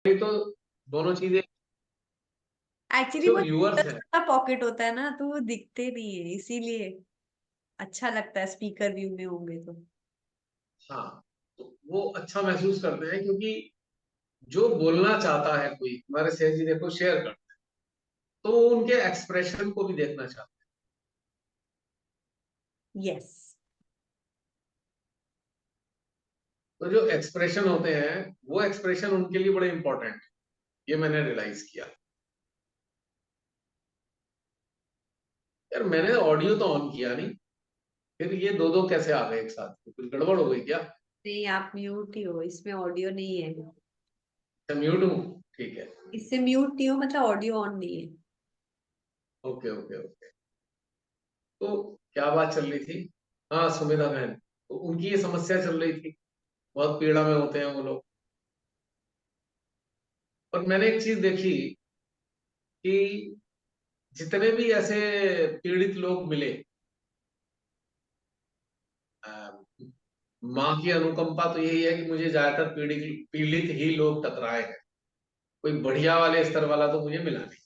ये तो दोनों चीजें। एक्चुअली जो वो व्यूअर्स हैं, छोटा पॉकेट होता है ना, तो वो दिखते नहीं है, इसीलिए अच्छा लगता है स्पीकर व्यू में होंगे तो। हाँ, तो वो अच्छा महसूस करते हैं क्योंकि जो बोलना चाहता है कोई, हमारे सह जी देखो शेयर कर, तो वो उनके एक्सप्रेशन को भी देखना चाहते यस। हैं। तो जो एक्सप्रेशन होते हैं, वो एक्सप्रेशन उनके लिए बड़े इंपॉर्टेंट है, ये मैंने रियलाइज किया। यार मैंने ऑडियो तो ऑन किया नहीं, फिर ये दो दो कैसे आ गए एक साथ? कुछ गड़बड़ हो गई क्या? नहीं, आप म्यूट ही हो, इसमें ऑडियो नहीं है। म्यूट हूँ, ठीक है। इससे म्यूट नहीं हो मतलब ऑडियो ऑन नहीं है। Okay okay okay. तो क्या बात चल रही थी? हाँ, सुमेधा बहन, तो उनकी ये समस्या चल रही थी, बहुत पीड़ा में होते हैं वो लोग। और मैंने एक चीज देखी कि जितने भी ऐसे पीड़ित लोग मिले, अ, माँ की अनुकंपा तो यही है कि मुझे ज्यादातर पीड़ित पीड़ित ही लोग टकराए हैं, कोई बढ़िया वाले स्तर वाला तो मुझे मिला नहीं।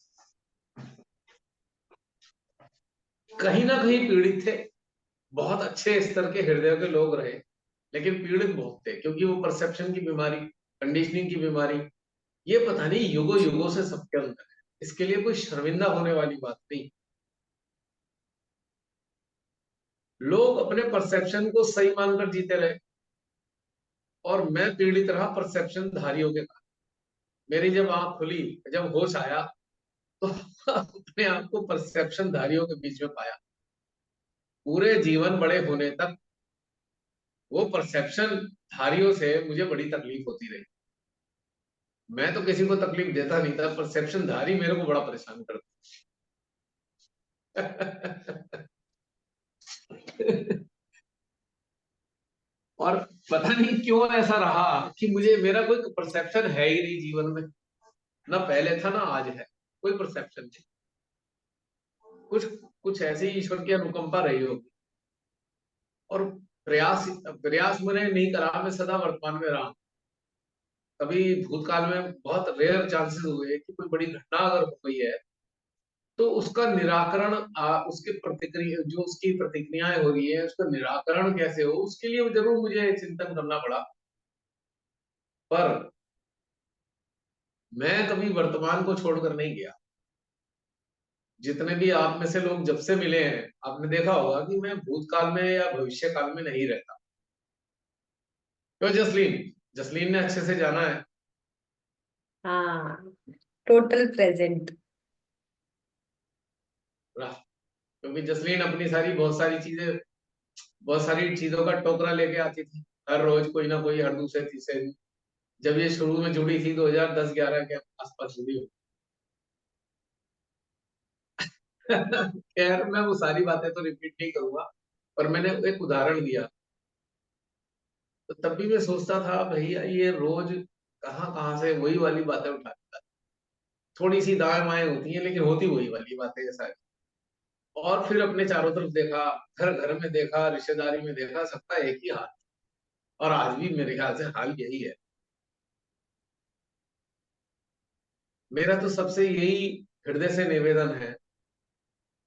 कहीं ना कहीं पीड़ित थे, बहुत अच्छे स्तर के हृदय के लोग रहे, लेकिन पीड़ित बहुत थे क्योंकि वो परसेप्शन की बीमारी, कंडीशनिंग की बीमारी, ये पता नहीं युगों युगों से सबके अंदर है। इसके लिए कोई शर्मिंदा होने वाली बात नहीं। लोग अपने परसेप्शन को सही मानकर जीते रहे, और मैं पीड़ित रहा परसेप्शन धारियों के कारण। मेरी जब आंख खुली, जब होश आया, तो अपने आप को परसेप्शन धारियों के बीच में पाया। पूरे जीवन बड़े होने तक वो परसेप्शन धारियों से मुझे बड़ी तकलीफ होती रही। मैं तो किसी को तकलीफ देता नहीं था, परसेप्शन धारी मेरे को बड़ा परेशान करता। और पता नहीं क्यों ऐसा रहा कि मुझे, मेरा कोई परसेप्शन है ही नहीं जीवन में, ना पहले था ना आज है, कोई परसेप्शन नहीं। कुछ कुछ ऐसी ईश्वर की अनुकंपा रही होगी, और प्रयास प्रयास मैंने नहीं करा, मैं सदा वर्तमान में रहा। कभी भूतकाल में बहुत रेयर चांसेस हुए कि कोई बड़ी घटना अगर हो गई है, तो उसका निराकरण, उसके प्रतिक्रिया, जो उसकी प्रतिक्रियाएं हो रही है, उसका निराकरण कैसे हो, उसके लिए जरूर मुझे चिंतन करना पड़ा। पर मैं कभी वर्तमान को छोड़कर नहीं गया। जितने भी आप में से लोग जब से मिले हैं, आपने देखा होगा कि मैं भूतकाल में या भविष्य काल में नहीं रहता। क्यों जसलीन? जसलीन ने अच्छे से जाना है। हाँ, टोटल प्रेजेंट। क्योंकि जसलीन अपनी सारी बहुत सारी चीजों का टोकरा लेके आती थी, हर रोज कोई ना कोई, हर दूसरे तीसरे दिन। जब ये शुरू में जुड़ी थी 2010-11 के आसपास जुड़ी हो। खैर मैं वो सारी बातें तो रिपीट नहीं करूंगा, पर मैंने एक उदाहरण दिया। तो तब भी मैं सोचता था भैया ये रोज कहाँ कहाँ से वही वाली बातें उठाता, थोड़ी सी दाएं बाएं होती हैं लेकिन होती वही वाली बातें हैं सारी। और फिर अपने चारों तरफ देखा, घर घर में देखा, रिश्तेदारी में देखा, सबका एक ही हाल। और आज भी मेरे ख्याल से हाल यही है। मेरा तो सबसे यही हृदय से निवेदन है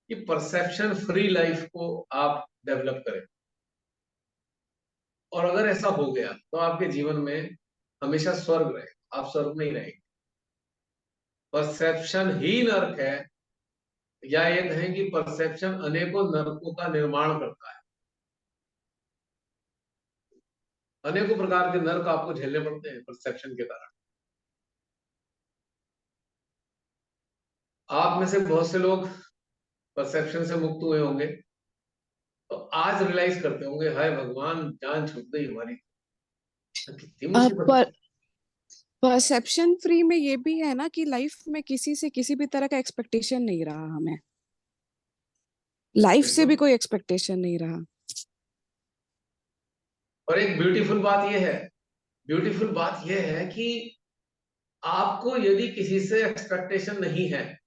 कि परसेप्शन फ्री लाइफ को आप डेवलप करें। और अगर ऐसा हो गया तो आपके जीवन में हमेशा स्वर्ग रहे, आप स्वर्ग में ही रहेंगे। परसेप्शन ही नर्क है, या ये कहें कि परसेप्शन अनेकों नरकों का निर्माण करता है। अनेकों प्रकार के नर्क आपको झेलने पड़ते हैं परसेप्शन के कारण। आप में से बहुत से लोग परसेप्शन से मुक्त हुए होंगे, तो आज रियलाइज करते होंगे, हाय भगवान, जान छूट गई हमारी, कितनी मुसीबत पर थी। परसेप्शन फ्री में ये भी है ना कि लाइफ में किसी से किसी भी तरह का एक्सपेक्टेशन नहीं रहा हमें। लाइफ से भी बिल्कुल। कोई एक्सपेक्टेशन नहीं रहा। और एक ब्यूटीफुल बात यह है, ब्यूटीफुल बात यह है कि आपको यदि किसी से एक्सपेक्टेशन नहीं है,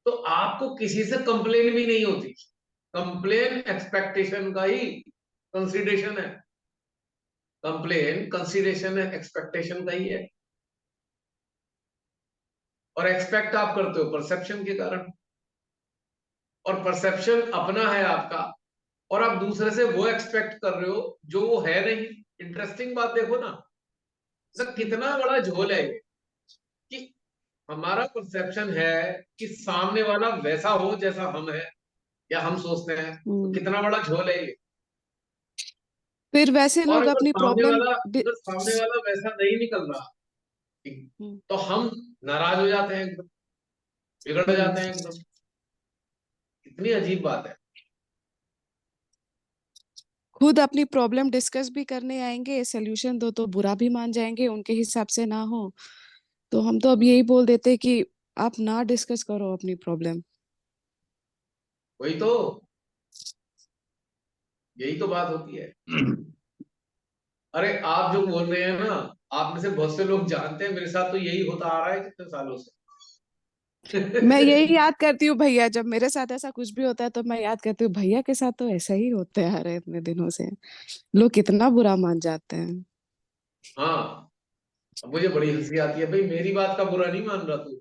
तो आपको किसी से कंप्लेन भी नहीं होती। कंप्लेन एक्सपेक्टेशन का ही कंसिडरेशन है। कंप्लेन कंसिडरेशन एक्सपेक्टेशन का ही है। और एक्सपेक्ट आप करते हो परसेप्शन के कारण, और परसेप्शन अपना है आपका, और आप दूसरे से वो एक्सपेक्ट कर रहे हो जो वो है नहीं। इंटरेस्टिंग बात देखो ना, मतलब कितना बड़ा झोल है ये, कि हमारा परसेप्शन है कि सामने वाला वैसा हो जैसा हम है या हम सोचते हैं, तो कितना बड़ा झोल है ये। फिर वैसे और लोग अपनी प्रॉब्लम अगर सामने वाला वैसा नहीं निकल रहा, तो हम नाराज हो जाते हैं, एकदम बिगड़ जाते हैं एकदम। कितनी अजीब बात है। खुद अपनी प्रॉब्लम डिस्कस भी करने आएंगे, सॉल्यूशन दो तो बुरा भी मान जाएंगे, उनके हिसाब से ना हो तो हम तो अब यही बोल देते कि आप ना डिस्कस करो अपनी प्रॉब्लम। वही तो, यही तो बात होती है। अरे आप जो बोल रहे हैं ना, आप में से बहुत से लोग जानते हैं, मेरे साथ तो यही होता आ रहा है कितने सालों से। मैं यही याद करती हूँ भैया, जब मेरे साथ ऐसा कुछ भी होता है तो मैं याद करती हूँ भैया के साथ तो ऐसा ही होते आ रहे हैं इतने दिनों से, लोग कितना बुरा मान जाते हैं। हाँ, अब मुझे बड़ी हंसी आती है, भाई मेरी बात का बुरा नहीं मान रहा तू,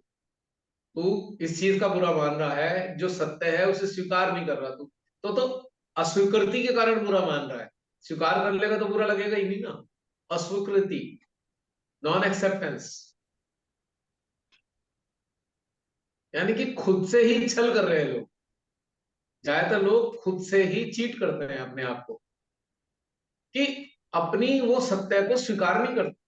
तू इस चीज का बुरा मान रहा है, जो सत्य है उसे स्वीकार नहीं कर रहा तू, तो अस्वीकृति के कारण बुरा मान रहा है। स्वीकार कर लेगा तो बुरा लगेगा ही नहीं ना। अस्वीकृति, नॉन एक्सेप्टेंस, यानी कि खुद से ही छल कर रहे हैं लोग। ज्यादातर लोग खुद से ही चीट करते हैं अपने आप को, कि अपनी वो सत्य को स्वीकार नहीं करते,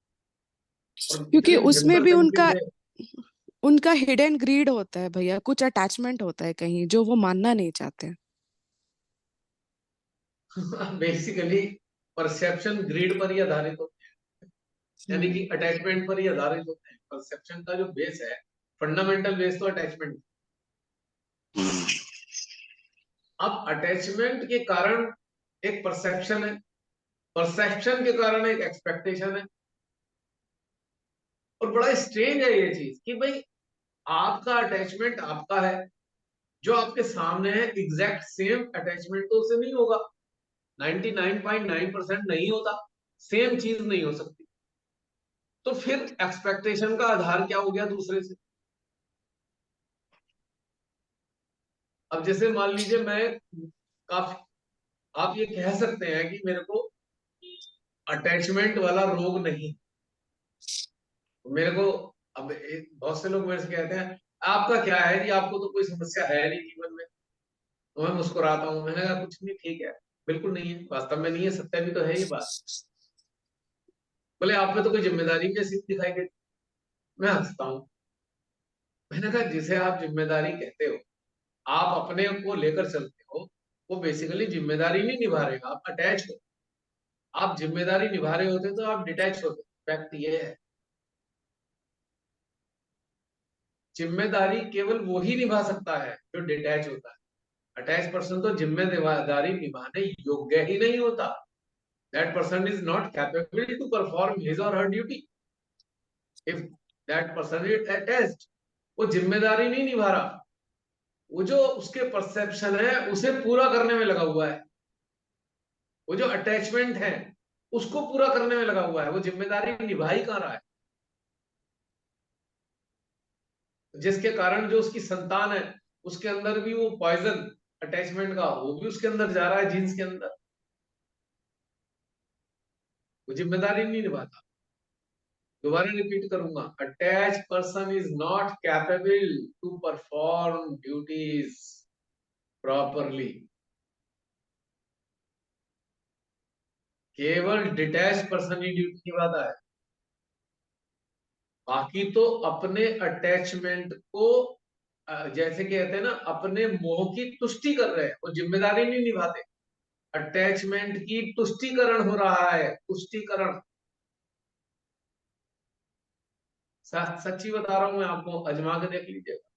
और क्योंकि इतने उसमें भयंकर भी तरीके उनका से। उनका हिडन ग्रीड होता है भैया, कुछ अटैचमेंट होता है कहीं जो वो मानना नहीं चाहते। बेसिकली परसेप्शन ग्रीड पर ही आधारित होते हैं, यानी हम्म। कि अटैचमेंट पर ही आधारित होते हैं। परसेप्शन का जो बेस है, फंडामेंटल बेस तो अटैचमेंट। अब अटैचमेंट के कारण एक परसेप्शन है, परसेप्शन के कारण एक एक्सपेक्टेशन है। और बड़ा स्ट्रेंज है ये चीज कि भाई आपका अटैचमेंट आपका है, जो आपके सामने है एग्जैक्ट सेम अटैचमेंट तो उसे नहीं होगा। 99.9% नहीं होता, सेम चीज नहीं हो सकती। तो फिर एक्सपेक्टेशन का आधार क्या हो गया दूसरे से। अब जैसे मान लीजिए मैं काफी, आप ये कह सकते हैं कि मेरे को अटैचमेंट वाला रोग नहीं, मेरे को, अब बहुत से लोग मेरे से कहते हैं आपका क्या है जी, आपको तो कोई समस्या है नहीं जीवन में। तो मैं मुस्कुराता हूँ, मैंने कहा कुछ नहीं, ठीक है, बिल्कुल नहीं है, वास्तव में नहीं है, सत्य भी तो है ये बात। बोले आप में तो कोई जिम्मेदारी भी ऐसी दिखाई देती। मैं हंसता हूँ, मैंने कहा जिसे आप जिम्मेदारी कहते हो, आप अपने को लेकर चलते हो, वो बेसिकली जिम्मेदारी नहीं निभा रहे, आप अटैच हो। आप जिम्मेदारी निभा रहे होते तो आप डिटैच होते। फैक्ट ये है, जिम्मेदारी केवल वो ही निभा सकता है जो डिटैच होता है। अटैच पर्सन तो जिम्मेदारी निभाने योग्य ही नहीं होता। That person is not capable to perform his or her duty if that person is attached. वो जिम्मेदारी नहीं निभा रहा, वो जो उसके परसेप्शन है उसे पूरा करने में लगा हुआ है। वो जो अटैचमेंट है उसको पूरा करने में लगा हुआ है, वो जिम्मेदारी निभा ही कहाँ रहा है। जिसके कारण जो उसकी संतान है, उसके अंदर भी वो पॉइजन अटैचमेंट का वो भी उसके अंदर जा रहा है, जीन्स के अंदर। वो जिम्मेदारी नहीं निभाता। दोबारा रिपीट करूंगा, attach person is not capable to perform duties properly. केवल डिटैच पर्सन ही ड्यूटी निभाता है। बाकी तो अपने अटैचमेंट को जैसे कहते हैं ना, अपने मोह की तुष्टि कर रहे हैं, वो जिम्मेदारी नहीं निभाते। अटैचमेंट की तुष्टिकरण हो रहा है, तुष्टिकरण। सच्ची बता रहा हूं मैं आपको, अजमा के देख लीजिएगा।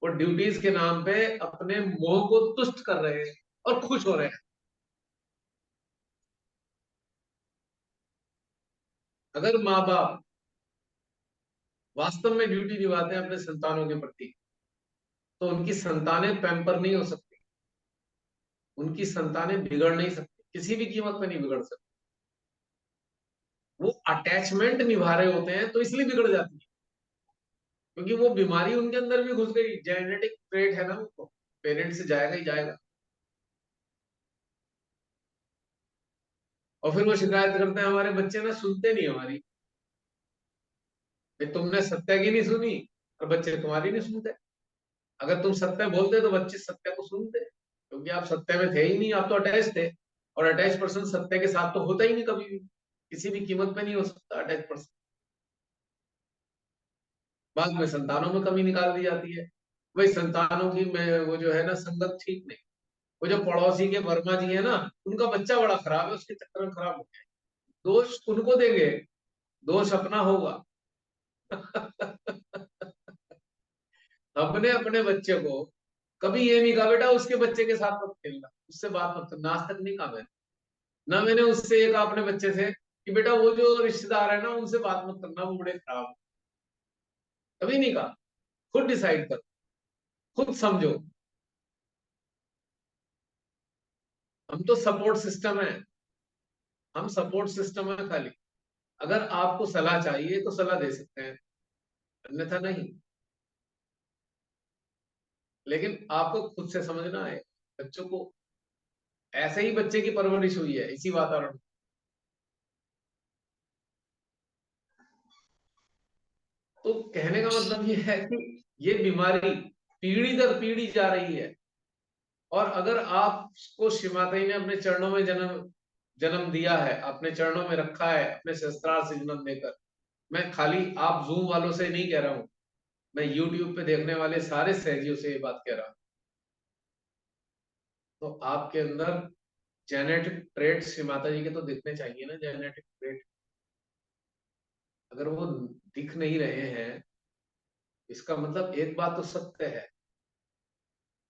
वो ड्यूटीज के नाम पे अपने मोह को तुष्ट कर रहे हैं और खुश हो रहे हैं। अगर माँ बाप वास्तव में ड्यूटी निभाते हैं अपने संतानों के प्रति, तो उनकी संतानें पैम्पर नहीं हो सकती, उनकी संतानें बिगड़ नहीं सकती, किसी भी कीमत पे नहीं बिगड़ सकती। वो अटैचमेंट निभा रहे होते हैं तो इसलिए बिगड़ जाती है, क्योंकि वो बीमारी उनके अंदर भी घुस गई, जेनेटिक ट्रेट है ना, वो पेरेंट से जाएगा ही जाएगा। और फिर वो शिकायत करते हैं हमारे बच्चे ना सुनते नहीं हमारी, तुमने सत्य की नहीं सुनी और बच्चे तुम्हारी नहीं सुनते। अगर तुम सत्य बोलते तो बच्चे सत्य को सुनते, क्योंकि आप सत्य में थे ही नहीं, आप तो अटैच थे। और अटैच पर्सन सत्य के साथ तो होता ही नहीं कभी भी, किसी भी कीमत पे नहीं हो सकता अटैच पर्सन। बाद में संतानों में कमी निकाल दी जाती है। वही संतानों की में वो जो है ना संगत ठीक नहीं। वो जो पड़ोसी के वर्मा जी है ना, उनका बच्चा बड़ा खराब है, उसके चक्कर में खराब हो गया। दोष उनको देंगे, दोष अपना होगा। हमने अपने बच्चे को कभी ये नहीं कहा बेटा उसके बच्चे के साथ मत खेलना, उससे बात मत करना, आज तक नहीं कहा मैंने। ना मैंने उससे ये कहा अपने बच्चे से कि बेटा वो जो रिश्तेदार है ना उनसे बात मत करना, वो बड़े खराब हैं। कभी नहीं कहा। खुद डिसाइड करो, खुद समझो। हम तो सपोर्ट सिस्टम है, हम सपोर्ट सिस्टम है खाली। अगर आपको सलाह चाहिए तो सलाह दे सकते हैं, अन्यथा नहीं। लेकिन आपको खुद से समझना है। बच्चों को ऐसे ही बच्चे की परवरिश हुई है इसी वातावरण में। तो कहने का मतलब ये है कि ये बीमारी पीढ़ी दर पीढ़ी जा रही है। और अगर आपको श्रीमाता जी ने अपने चरणों में जन्म जन्म दिया है, अपने चरणों में रखा है, अपने शस्त्रार से जन्म देकर, मैं खाली आप जूम वालों से नहीं कह रहा हूं, मैं यूट्यूब पे देखने वाले सारे सहजियों से ये बात कह रहा हूं। तो आपके अंदर जेनेटिक ट्रेट श्री माता जी के तो दिखने चाहिए ना, जेनेटिक ट्रेट। अगर वो दिख नहीं रहे हैं, इसका मतलब एक बात तो सत्य है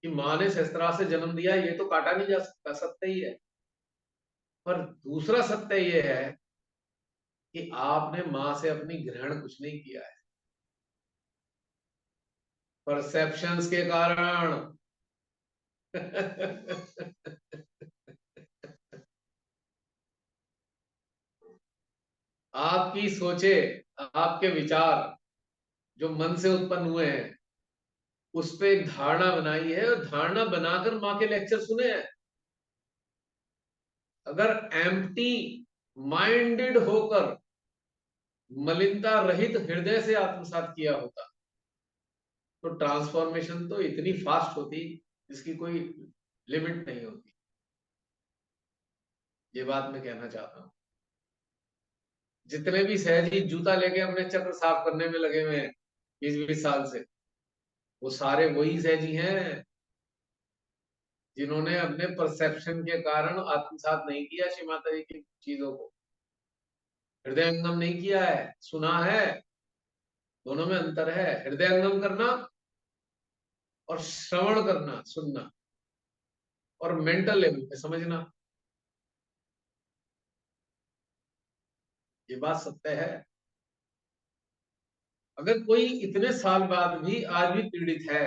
कि माँ ने शस्त्रा से जन्म दिया, ये तो काटा नहीं जा सकता, सत्य ही है। पर दूसरा सत्य ये है कि आपने माँ से अपनी ग्रहण कुछ नहीं किया है, परसेप्शंस के कारण। आपकी सोचे, आपके विचार जो मन से उत्पन्न हुए हैं, उस पे एक धारणा बनाई है और धारणा बनाकर माँ के लेक्चर सुने हैं। अगर एम्प्टी माइंडेड होकर मलिनता रहित हृदय से आत्मसात किया होता तो ट्रांसफॉर्मेशन तो इतनी फास्ट होती जिसकी कोई लिमिट नहीं होती। ये बात मैं कहना चाहता हूं। जितने भी सहजी जूता लेके अपने चक्र साफ करने में लगे हुए हैं 20-20 साल से, वो सारे वही सहजी हैं जिन्होंने अपने परसेप्शन के कारण आत्मसात नहीं किया श्री माता जी की चीजों को, हृदयंगम नहीं किया है, सुना है। दोनों में अंतर है, हृदयंगम करना और श्रवण करना, सुनना, और मेंटल लेवल पे समझना। ये बात सत्य है। अगर कोई इतने साल बाद भी आज भी पीड़ित है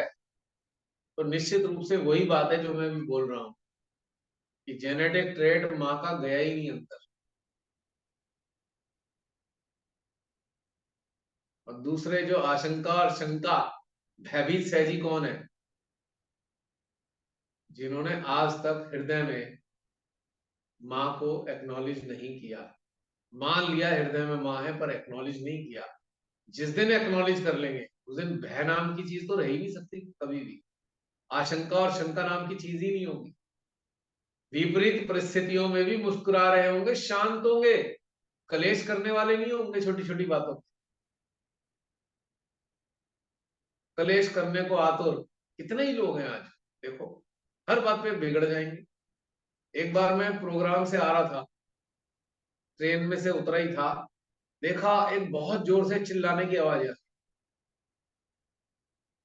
तो निश्चित रूप से वही बात है जो मैं भी बोल रहा हूं कि जेनेटिक ट्रेड माँ का गया ही नहीं अंदर। और दूसरे जो आशंका और शंका, भयभीत सहजी कौन है? जिन्होंने आज तक हृदय में माँ को एक्नॉलेज नहीं किया, मान लिया हृदय में माँ है पर एक्नॉलेज नहीं किया। जिस दिन एक्नॉलेज कर लेंगे उस दिन भय नाम की चीज तो रह ही नहीं सकती कभी भी। आशंका और शंका नाम की चीज ही नहीं होगी। विपरीत परिस्थितियों में भी मुस्कुरा रहे होंगे, शांत होंगे, कलेश करने वाले नहीं होंगे छोटी छोटी बातों पे। कलेश करने को आतुर कितने ही लोग हैं आज, देखो, हर बात पे बिगड़ जाएंगे। एक बार मैं प्रोग्राम से आ रहा था, ट्रेन में से उतरा ही था, देखा एक बहुत जोर से चिल्लाने की आवाज आई।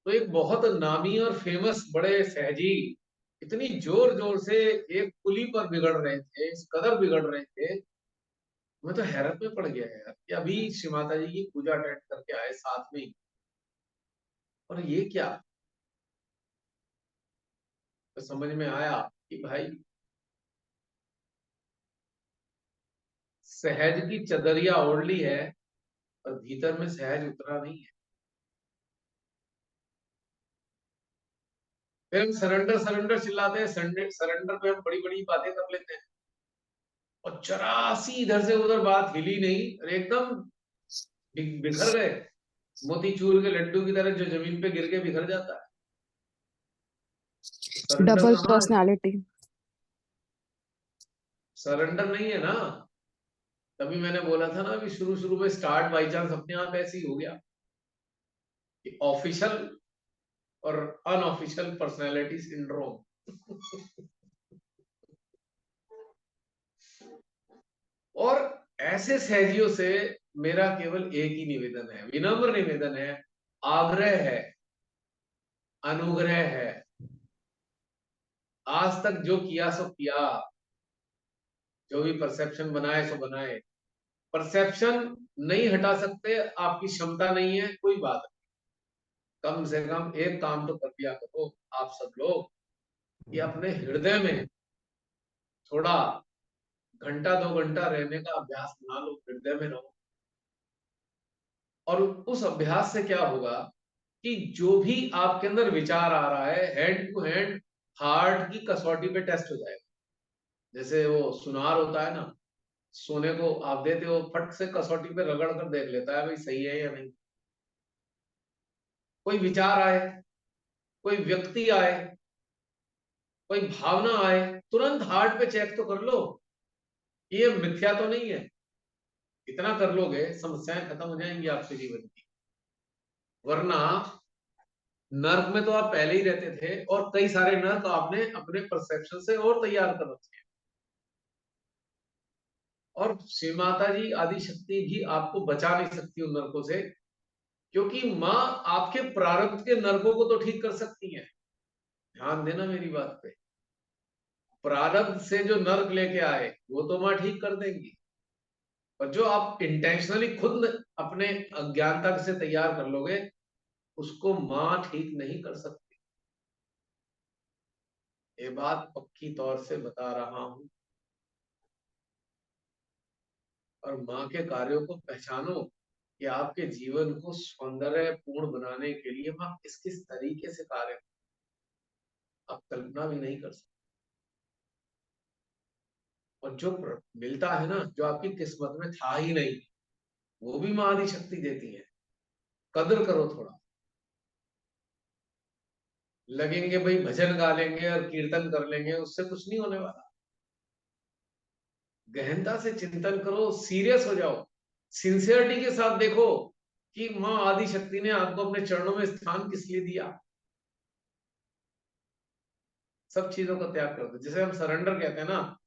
तो एक बहुत नामी और फेमस बड़े सहजी इतनी जोर जोर से एक पुली पर बिगड़ रहे थे, इस कदर बिगड़ रहे थे, मैं तो हैरत में पड़ गया यार कि अभी श्री माता जी की पूजा अटेंड करके आए साथ में ही, और ये क्या। तो समझ में आया कि भाई सहज की चदरिया ओढ़ ली है और भीतर में सहज उतरा नहीं है। फिर हम सरेंडर सरेंडर चिल्लाते हैं, सरेंडर पे हम बड़ी बड़ी बातें कर लेते हैं, और 84 इधर से उधर बात हिली नहीं और एकदम बिखर गए, मोतीचूर के लड्डू की तरह जो जमीन पे गिर के बिखर जाता है। तो सरेंडर डबल कहाँ है? पर्सनालिटी। सरेंडर नहीं है ना। तभी मैंने बोला था ना, कि शुरू शुरू में स्टार्ट बाई चांस अपने आप ऐसे ही हो गया कि ऑफिशियल और अनऑफिशियल पर्सनालिटी सिंड्रोम। और ऐसे सहजियों से मेरा केवल एक ही निवेदन है, विनम्र निवेदन है, आग्रह है, अनुग्रह है, आज तक जो किया सो किया, जो भी परसेप्शन बनाए सो बनाए। परसेप्शन नहीं हटा सकते, आपकी क्षमता नहीं है, कोई बात नहीं। कम से कम एक काम तो कर दिया करो आप सब लोग, कि अपने हृदय में थोड़ा घंटा 2 घंटा रहने का अभ्यास बना लो, हृदय में रहो। और उस अभ्यास से क्या होगा कि जो भी आपके अंदर विचार आ रहा है, हैंड टू हैंड हार्ट की कसौटी पे टेस्ट हो जाएगा। जैसे वो सुनार होता है ना, सोने को आप देते हो, फट से कसौटी पे रगड़ कर देख लेता है भाई सही है या नहीं। कोई विचार आए, कोई व्यक्ति आए, कोई भावना आए, तुरंत हार्ट पे चेक तो कर लो, ये मिथ्या तो नहीं है। इतना कर लोगे, समस्याएं खत्म हो जाएंगी आपके जीवन की। वरना नर्क में तो आप पहले ही रहते थे, और कई सारे नर्क आपने अपने परसेप्शन से और तैयार कर रखे हैं। और शिव माता जी आदि शक्ति भी आपको बचा नहीं सकती उन नरकों से, क्योंकि माँ आपके प्रारब्ध के नरकों को तो ठीक कर सकती है। ध्यान देना मेरी बात पे, प्रारब्ध से जो नर्क लेके आए वो तो माँ ठीक कर देंगी, और जो आप इंटेंशनली खुद अपने अज्ञानता से तैयार कर लोगे, उसको माँ ठीक नहीं कर सकती। ये बात पक्की तौर से बता रहा हूं। और माँ के कार्यों को पहचानो, कि आपके जीवन को सौंदर्यपूर्ण बनाने के लिए माँ किस किस तरीके से कार्य, आप कल्पना भी नहीं कर सकते। और जो मिलता है ना, जो आपकी किस्मत में था ही नहीं, वो भी माँ आदि शक्ति देती है। कदर करो थोड़ा। लगेंगे भाई भजन गा लेंगे और कीर्तन कर लेंगे, उससे कुछ नहीं होने वाला। गहनता से चिंतन करो, सीरियस हो जाओ, सिंसियरिटी के साथ देखो कि माँ आदि शक्ति ने आपको अपने चरणों में स्थान किस लिए दिया। सब चीजों का त्याग कर दो। जैसे हम सरेंडर कहते हैं ना,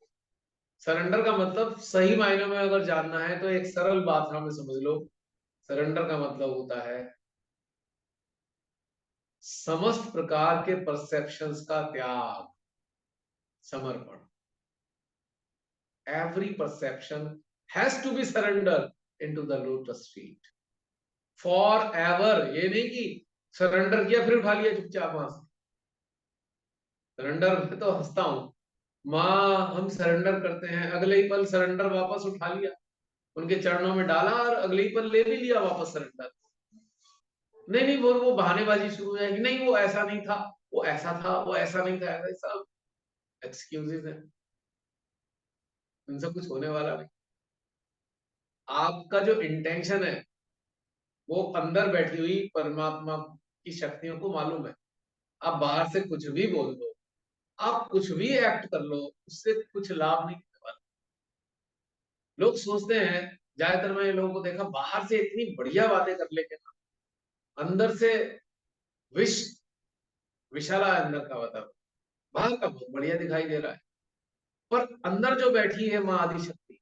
सरेंडर का मतलब सही मायनों में अगर जानना है तो एक सरल भाषा में समझ लो, सरेंडर का मतलब होता है समस्त प्रकार के परसेप्शंस का त्याग, समर्पण। Every perception has to be surrender into the lotus feet for ever. ये नहीं कि सरेंडर किया फिर उठा लिया चुपचाप वहां से। सरेंडर में तो हंसता हूं, माँ हम सरेंडर करते हैं, अगले ही पल सरेंडर वापस उठा लिया, उनके चरणों में डाला, और अगले ही पल ले भी लिया वापस सरेंडर। नहीं नहीं, वो बहानेबाजी शुरू हो जाएगी, नहीं वो ऐसा नहीं था, वो ऐसा था, वो ऐसा नहीं था, ऐसा सब एक्सक्यूजेस है। उनसे कुछ होने वाला नहीं। आपका जो इंटेंशन है वो अंदर बैठी हुई परमात्मा की शक्तियों को मालूम है। आप बाहर से कुछ भी बोल दो, आप कुछ भी एक्ट कर लो, उससे कुछ लाभ नहीं होने वाला। लोग सोचते हैं, ज्यादातर मैंने लोगों को देखा, बाहर से इतनी बढ़िया बातें कर लेके ना, अंदर से विष विशाला है अंदर का वातावरण, बाहर का बहुत बढ़िया दिखाई दे रहा है, पर अंदर जो बैठी है माँ आदि शक्ति,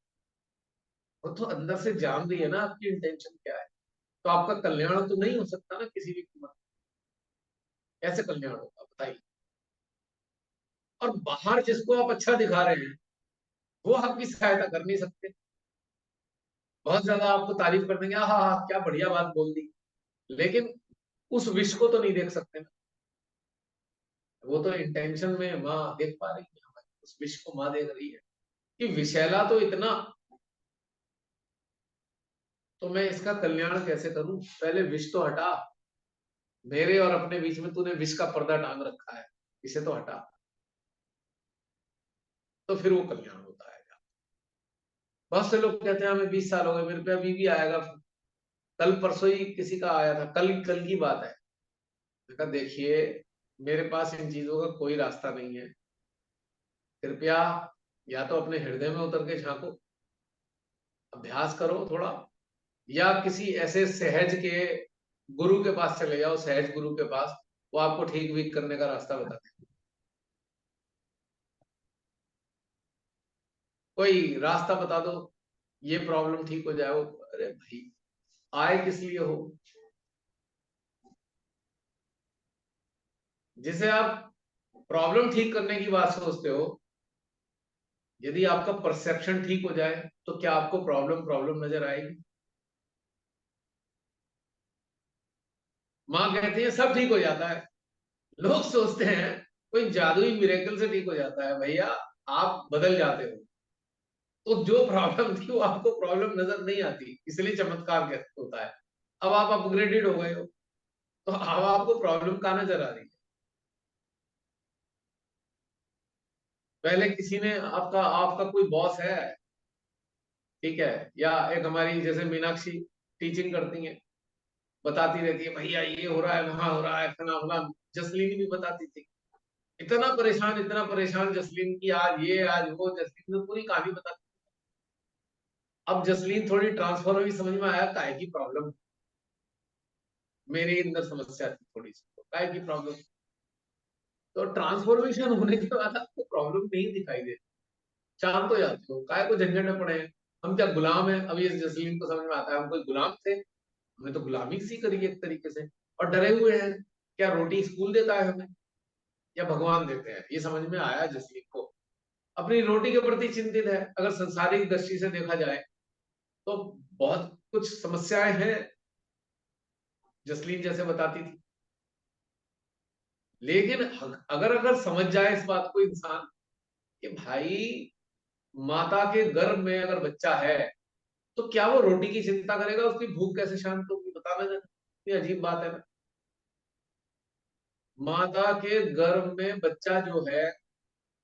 वो तो अंदर से जान रही है ना आपकी इंटेंशन क्या है। तो आपका कल्याण तो नहीं हो सकता ना किसी भी कीमत। कैसे कल्याण होगा बताइए। और बाहर जिसको आप अच्छा दिखा रहे हैं, वो आपकी सहायता कर नहीं सकते। बहुत ज्यादा आपको तारीफ कर देंगे, हाँ हाँ क्या बढ़िया बात बोल दी, लेकिन उस विष को तो नहीं देख सकते ना। वो तो इंटेंशन में माँ देख पा रही है हमारी, उस विष को माँ देख रही है कि विषैला तो इतना, तो मैं इसका कल्याण कैसे करूं, पहले विष तो हटा। मेरे और अपने बीच में तूने विष का पर्दा टांग रखा है। इसे तो हटा, तो फिर वो कल्याण होता है। बहुत से लोग कहते हैं हमें 20 साल हो गए, मेरे पे अभी भी आएगा। कल परसों ही किसी का आया था, कल कल की बात है। मैंने कहा देखिए, मेरे पास इन चीजों का कोई रास्ता नहीं है, कृपया या तो अपने हृदय में उतर के झांको, अभ्यास करो थोड़ा, या किसी ऐसे सहज के गुरु के पास चले जाओ, सहज गुरु के पास, वो आपको ठीक वीक करने का रास्ता बताते हैं। कोई रास्ता बता दो, ये प्रॉब्लम ठीक हो जाए। अरे भाई, आए किस लिए हो? जिसे आप प्रॉब्लम ठीक करने की बात सोचते हो, यदि आपका परसेप्शन ठीक हो जाए तो क्या आपको प्रॉब्लम प्रॉब्लम नजर आएगी? माँ कहती है सब ठीक हो जाता है। लोग सोचते हैं कोई जादुई मिरेकल से ठीक हो जाता है। भैया, आप बदल जाते हो, तो जो प्रॉब्लम थी वो आपको प्रॉब्लम नजर नहीं आती, इसलिए चमत्कार कहते होता है। अब आप अपग्रेडेड हो गए हो, तो अब आपको प्रॉब्लम कहाँ नजर आ रही है? पहले किसी ने आपका आपका कोई बॉस है, ठीक है, या एक हमारी जैसे मीनाक्षी टीचिंग करती है, बताती रहती है भैया ये हो रहा है, वहां हो रहा है, फला फला। जसलीन भी बताती थी, इतना परेशान जसलीन की, आज ये आज वो, जसलीन ने पूरी कहानी बताती। अब जसलीन थोड़ी ट्रांसफर हुई, समझ में आया काय की प्रॉब्लम, मेरे अंदर समस्या थी थोड़ी सी, तो काय की प्रॉब्लम। तो ट्रांसफॉर्मेशन होने के बाद आपको प्रॉब्लम नहीं दिखाई देती, शांत हो जाते हो, काय को झंझट में पड़े हैं। हम क्या गुलाम है? अब ये जसलीन को समझ में आता है, हम कोई गुलाम थे? हमने तो गुलामी सी करी एक तरीके से, और डरे हुए हैं। क्या रोटी स्कूल देता है हमें, या भगवान देते हैं? ये समझ में आया जसलीन को। अपनी रोटी के प्रति चिंतित है। अगर संसारिक दृष्टि से देखा जाए तो बहुत कुछ समस्याएं हैं, जसलीन जैसे बताती थी। लेकिन अगर अगर समझ जाए इस बात को इंसान, कि भाई माता के गर्भ में अगर बच्चा है, तो क्या वो रोटी की चिंता करेगा? उसकी भूख कैसे शांत होगी? बताना जरा, ये अजीब बात है ना। माता के गर्भ में बच्चा जो है,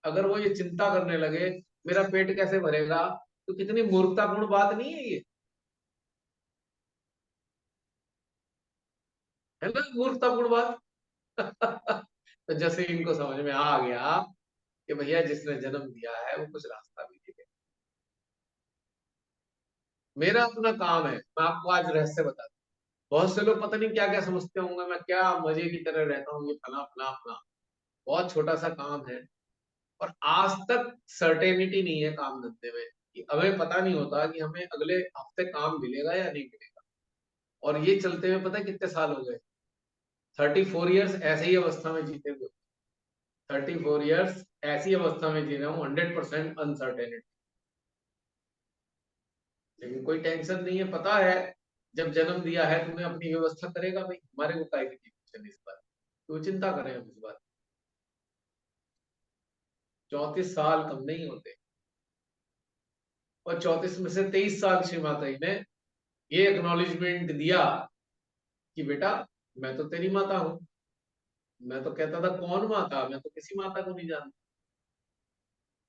अगर वो ये चिंता करने लगे मेरा पेट कैसे भरेगा, तो कितनी मूर्खतापूर्ण बात नहीं है ये? है ना मूर्खतापूर्ण बात? तो जैसे इनको समझ में आ गया कि भैया जिसने जन्म दिया है वो कुछ रास्ता भी दे। मेरा अपना काम है, मैं आपको आज रहस्य बता दूं। बहुत से लोग पता नहीं क्या क्या समझते होंगे, मैं क्या मजे की तरह रहता हूँ, ये फला फला फला। बहुत छोटा सा काम है, और आज तक सर्टेनिटी नहीं है काम धंधे में, कि हमें पता नहीं होता कि हमें अगले हफ्ते काम मिलेगा या नहीं मिलेगा। और ये चलते हुए पता है कितने साल हो गए? 34 ईयर्स ऐसे ही अवस्था में जीते हुए। 34 ईयर्स ऐसी अवस्था में जी रहा हूँ, 100% अनसर्टेनिटी। लेकिन कोई टेंशन नहीं है, पता है जब जन्म दिया है तुम्हें अपनी व्यवस्था करेगा भाई, हमारे को काय की टेंशन इस बात, क्यों चिंता करें हम इस बात। 34 साल कम नहीं होते, और 34 में से 23 साल श्री माता जी ने ये एक्नॉलेजमेंट दिया कि बेटा मैं तो तेरी माता हूं। मैं तो कहता था कौन माता, मैं तो किसी माता को नहीं जानता।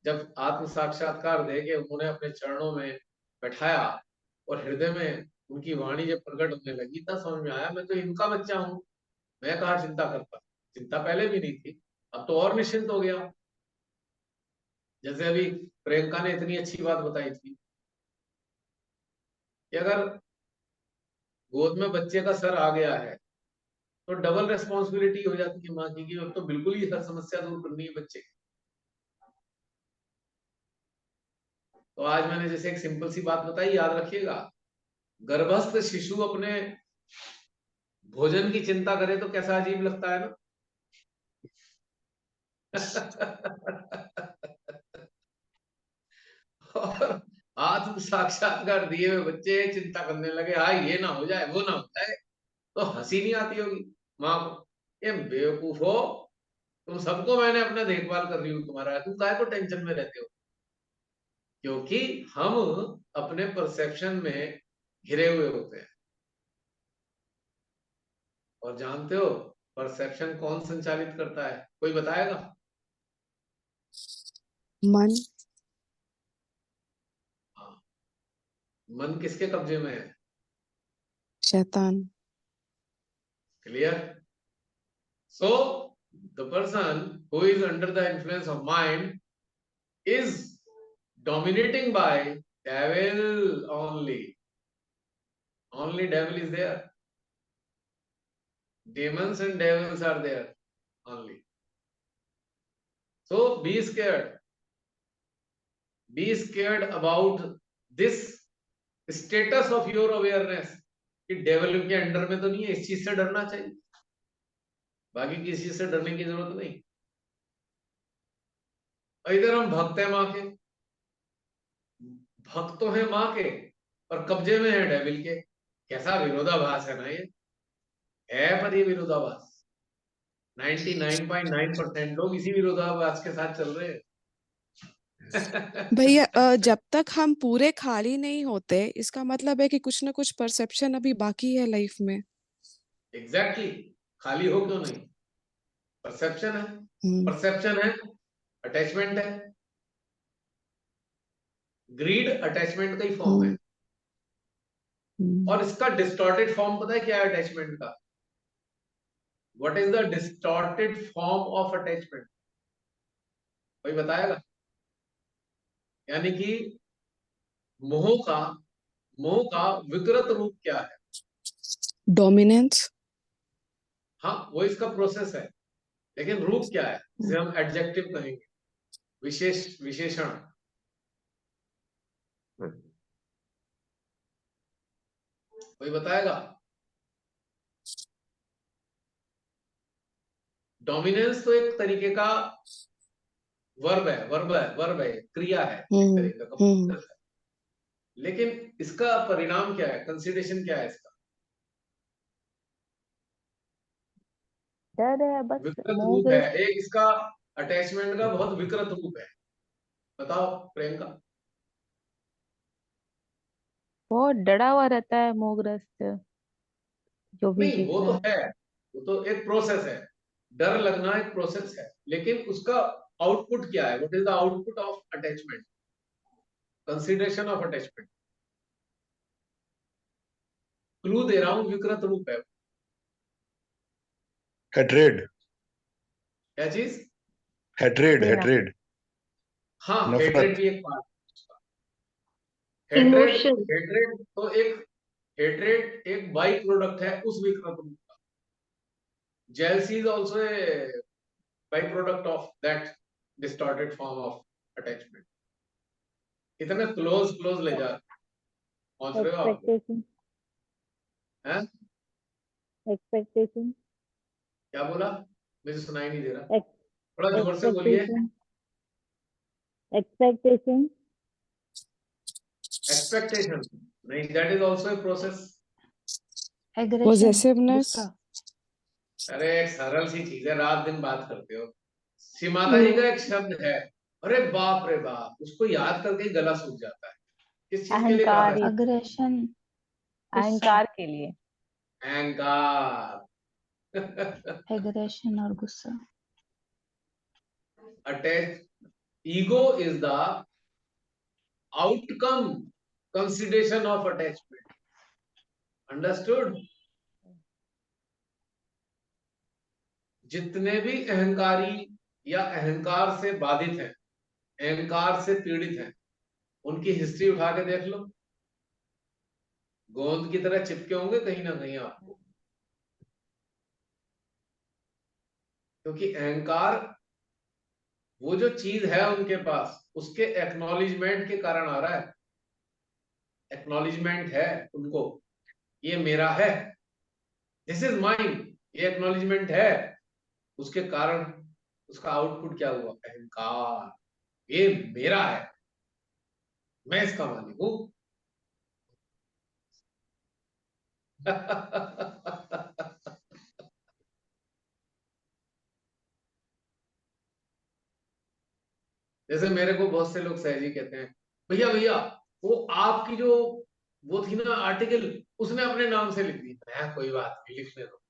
जब आत्म साक्षात्कार दे के उन्होंने अपने चरणों में बैठाया, और हृदय में उनकी वाणी जब प्रकट होने लगी, तब समझ में आया मैं तो इनका बच्चा हूँ। मैं कहा चिंता करता, चिंता पहले भी नहीं थी, अब तो और निश्चिंत हो गया। जैसे अभी प्रियंका ने इतनी अच्छी बात बताई थी, कि अगर गोद में बच्चे का सर आ गया है, तो डबल रेस्पॉन्सिबिलिटी हो जाती है माँ की, कि अब तो बिल्कुल ही हर समस्या दूर करनी है बच्चे की। तो आज मैंने जैसे एक सिंपल सी बात बताई, याद रखिएगा। गर्भस्थ शिशु अपने भोजन की चिंता करे तो कैसा अजीब लगता है ना। और आत्म साक्षात्कार दिए हुए बच्चे चिंता करने लगे, हाँ ये ना हो जाए वो ना हो जाए, तो हंसी नहीं आती होगी माँ को, ये बेवकूफ हो, तुम सबको मैंने अपना देखभाल कर रही हूँ तुम्हारा, तुम काहे को टेंशन में रहते हो? क्योंकि हम अपने परसेप्शन में घिरे हुए होते हैं। और जानते हो, परसेप्शन कौन संचालित करता है, कोई बताएगा? मन। हाँ, मन किसके कब्जे में है? शैतान। Clear? So the person who is under the influence of mind is dominating by devil only. Only devil is there. Demons and devils are there only. So be scared. Be scared about this status of your awareness कि devil के under में तो नहीं है, इस चीज से डरना चाहिए, बाकी किसी चीज से डरने की जरूरत नहीं। इधर हम भक्त है माँ के, भक्त तो है माँ के और कब्जे में है डेविल के। कैसा विरोधाभास है ना ये, है पर ये विरोधाभास। 99.9% लोग इसी विरोधाभास के साथ चल रहे हैं। भैया जब तक हम पूरे खाली नहीं होते, इसका मतलब है कि कुछ ना कुछ परसेप्शन अभी बाकी है लाइफ में। एग्जैक्टली, खाली हो क्यों नहीं, परसेप्शन है। परसेप्शन है, अटैचमेंट है, ग्रीड अटैचमेंट का ही फॉर्म है। और इसका डिस्टॉर्टेड फॉर्म पता है क्या है अटैचमेंट का? What is the distorted form of attachment, कोई बताएगा? यानी कि मोह का, मोह का विकृत रूप क्या है? डोमिनेंस। हाँ, वो इसका प्रोसेस है, लेकिन रूप क्या है जिसे हम एडजेक्टिव कहेंगे, विशेषण। कोई बताएगा? डोमिनेंस तो एक तरीके का वर्ब है, क्रिया है, एक तरीके का process है। लेकिन इसका परिणाम क्या है, कंसिडरेशन क्या है इसका? डर है बस, विकृत मोह रूप है ग्रस्त। एक इसका, अटैचमेंट का बहुत विकृत रूप है। बताओ प्रियंका। बहुत डरा हुआ रहता है मोहग्रस्त, जो भी नहीं, वो जीतता तो है। है, वो तो एक प्रोसेस है, डर लगना एक प्रोसेस है, लेकिन उसका आउटपुट क्या है? What is the output of attachment, consideration of attachment? Clue दे रहा हूं, विकृत रूप है। हेट्रेड। क्या चीज? हेट्रेड, घृणा। हेट्रेड। हाँ, हेट्रेड नफरत। भी एक पार्ट। Hatred, emotion. हेट्रेड तो एक, हेट्रेड एक बाई प्रोडक्ट है उस विकृत रूप का। Jealousy is also a by product of that distorted form of attachment. इतना क्लोज क्लोज ले जा पहुंच रहे हो आप? एक्सपेक्टेशन। हैं? एक्सपेक्टेशन। क्या बोला? मुझे सुनाई नहीं दे रहा, थोड़ा जोर से बोलिए। एक्सपेक्टेशन। एक्सपेक्टेशन। एक्सपेक्टेशन नहीं, that is also a process. Aggression. Possessiveness. गुस्सा। अरे एक सरल सी चीज है, रात दिन बात करते हो। श्री माता जी का एक शब्द है, अरे बाप रे बाप, उसको याद करके ही गला सूख जाता है। किस चीज के लिए कहा अहंकार। है? अग्रेशन। अहंकार के लिए। अहंकार। एग्रेशन और गुस्सा। Attach, ego is the outcome, consideration of attachment. Understood? जितने भी अहंकारी या अहंकार से बाधित हैं, अहंकार से पीड़ित हैं, उनकी हिस्ट्री उठा के देख लो, गोंद की तरह चिपके होंगे कहीं ना कहीं आपको। क्योंकि अहंकार वो जो चीज है उनके पास, उसके एक्नॉलेजमेंट के कारण आ रहा है। एक्नॉलेजमेंट है उनको, ये मेरा है, दिस इज माइन, ये एक्नॉलेजमेंट है, उसके कारण उसका आउटपुट क्या हुआ? अहंकार। ये मेरा है, मैं इसका मालिक हूं। जैसे मेरे को बहुत से लोग सहजी कहते हैं, भैया भैया वो आपकी जो वो थी ना आर्टिकल, उसने अपने नाम से लिख दी। मैं कोई बात नहीं, लिखने दो।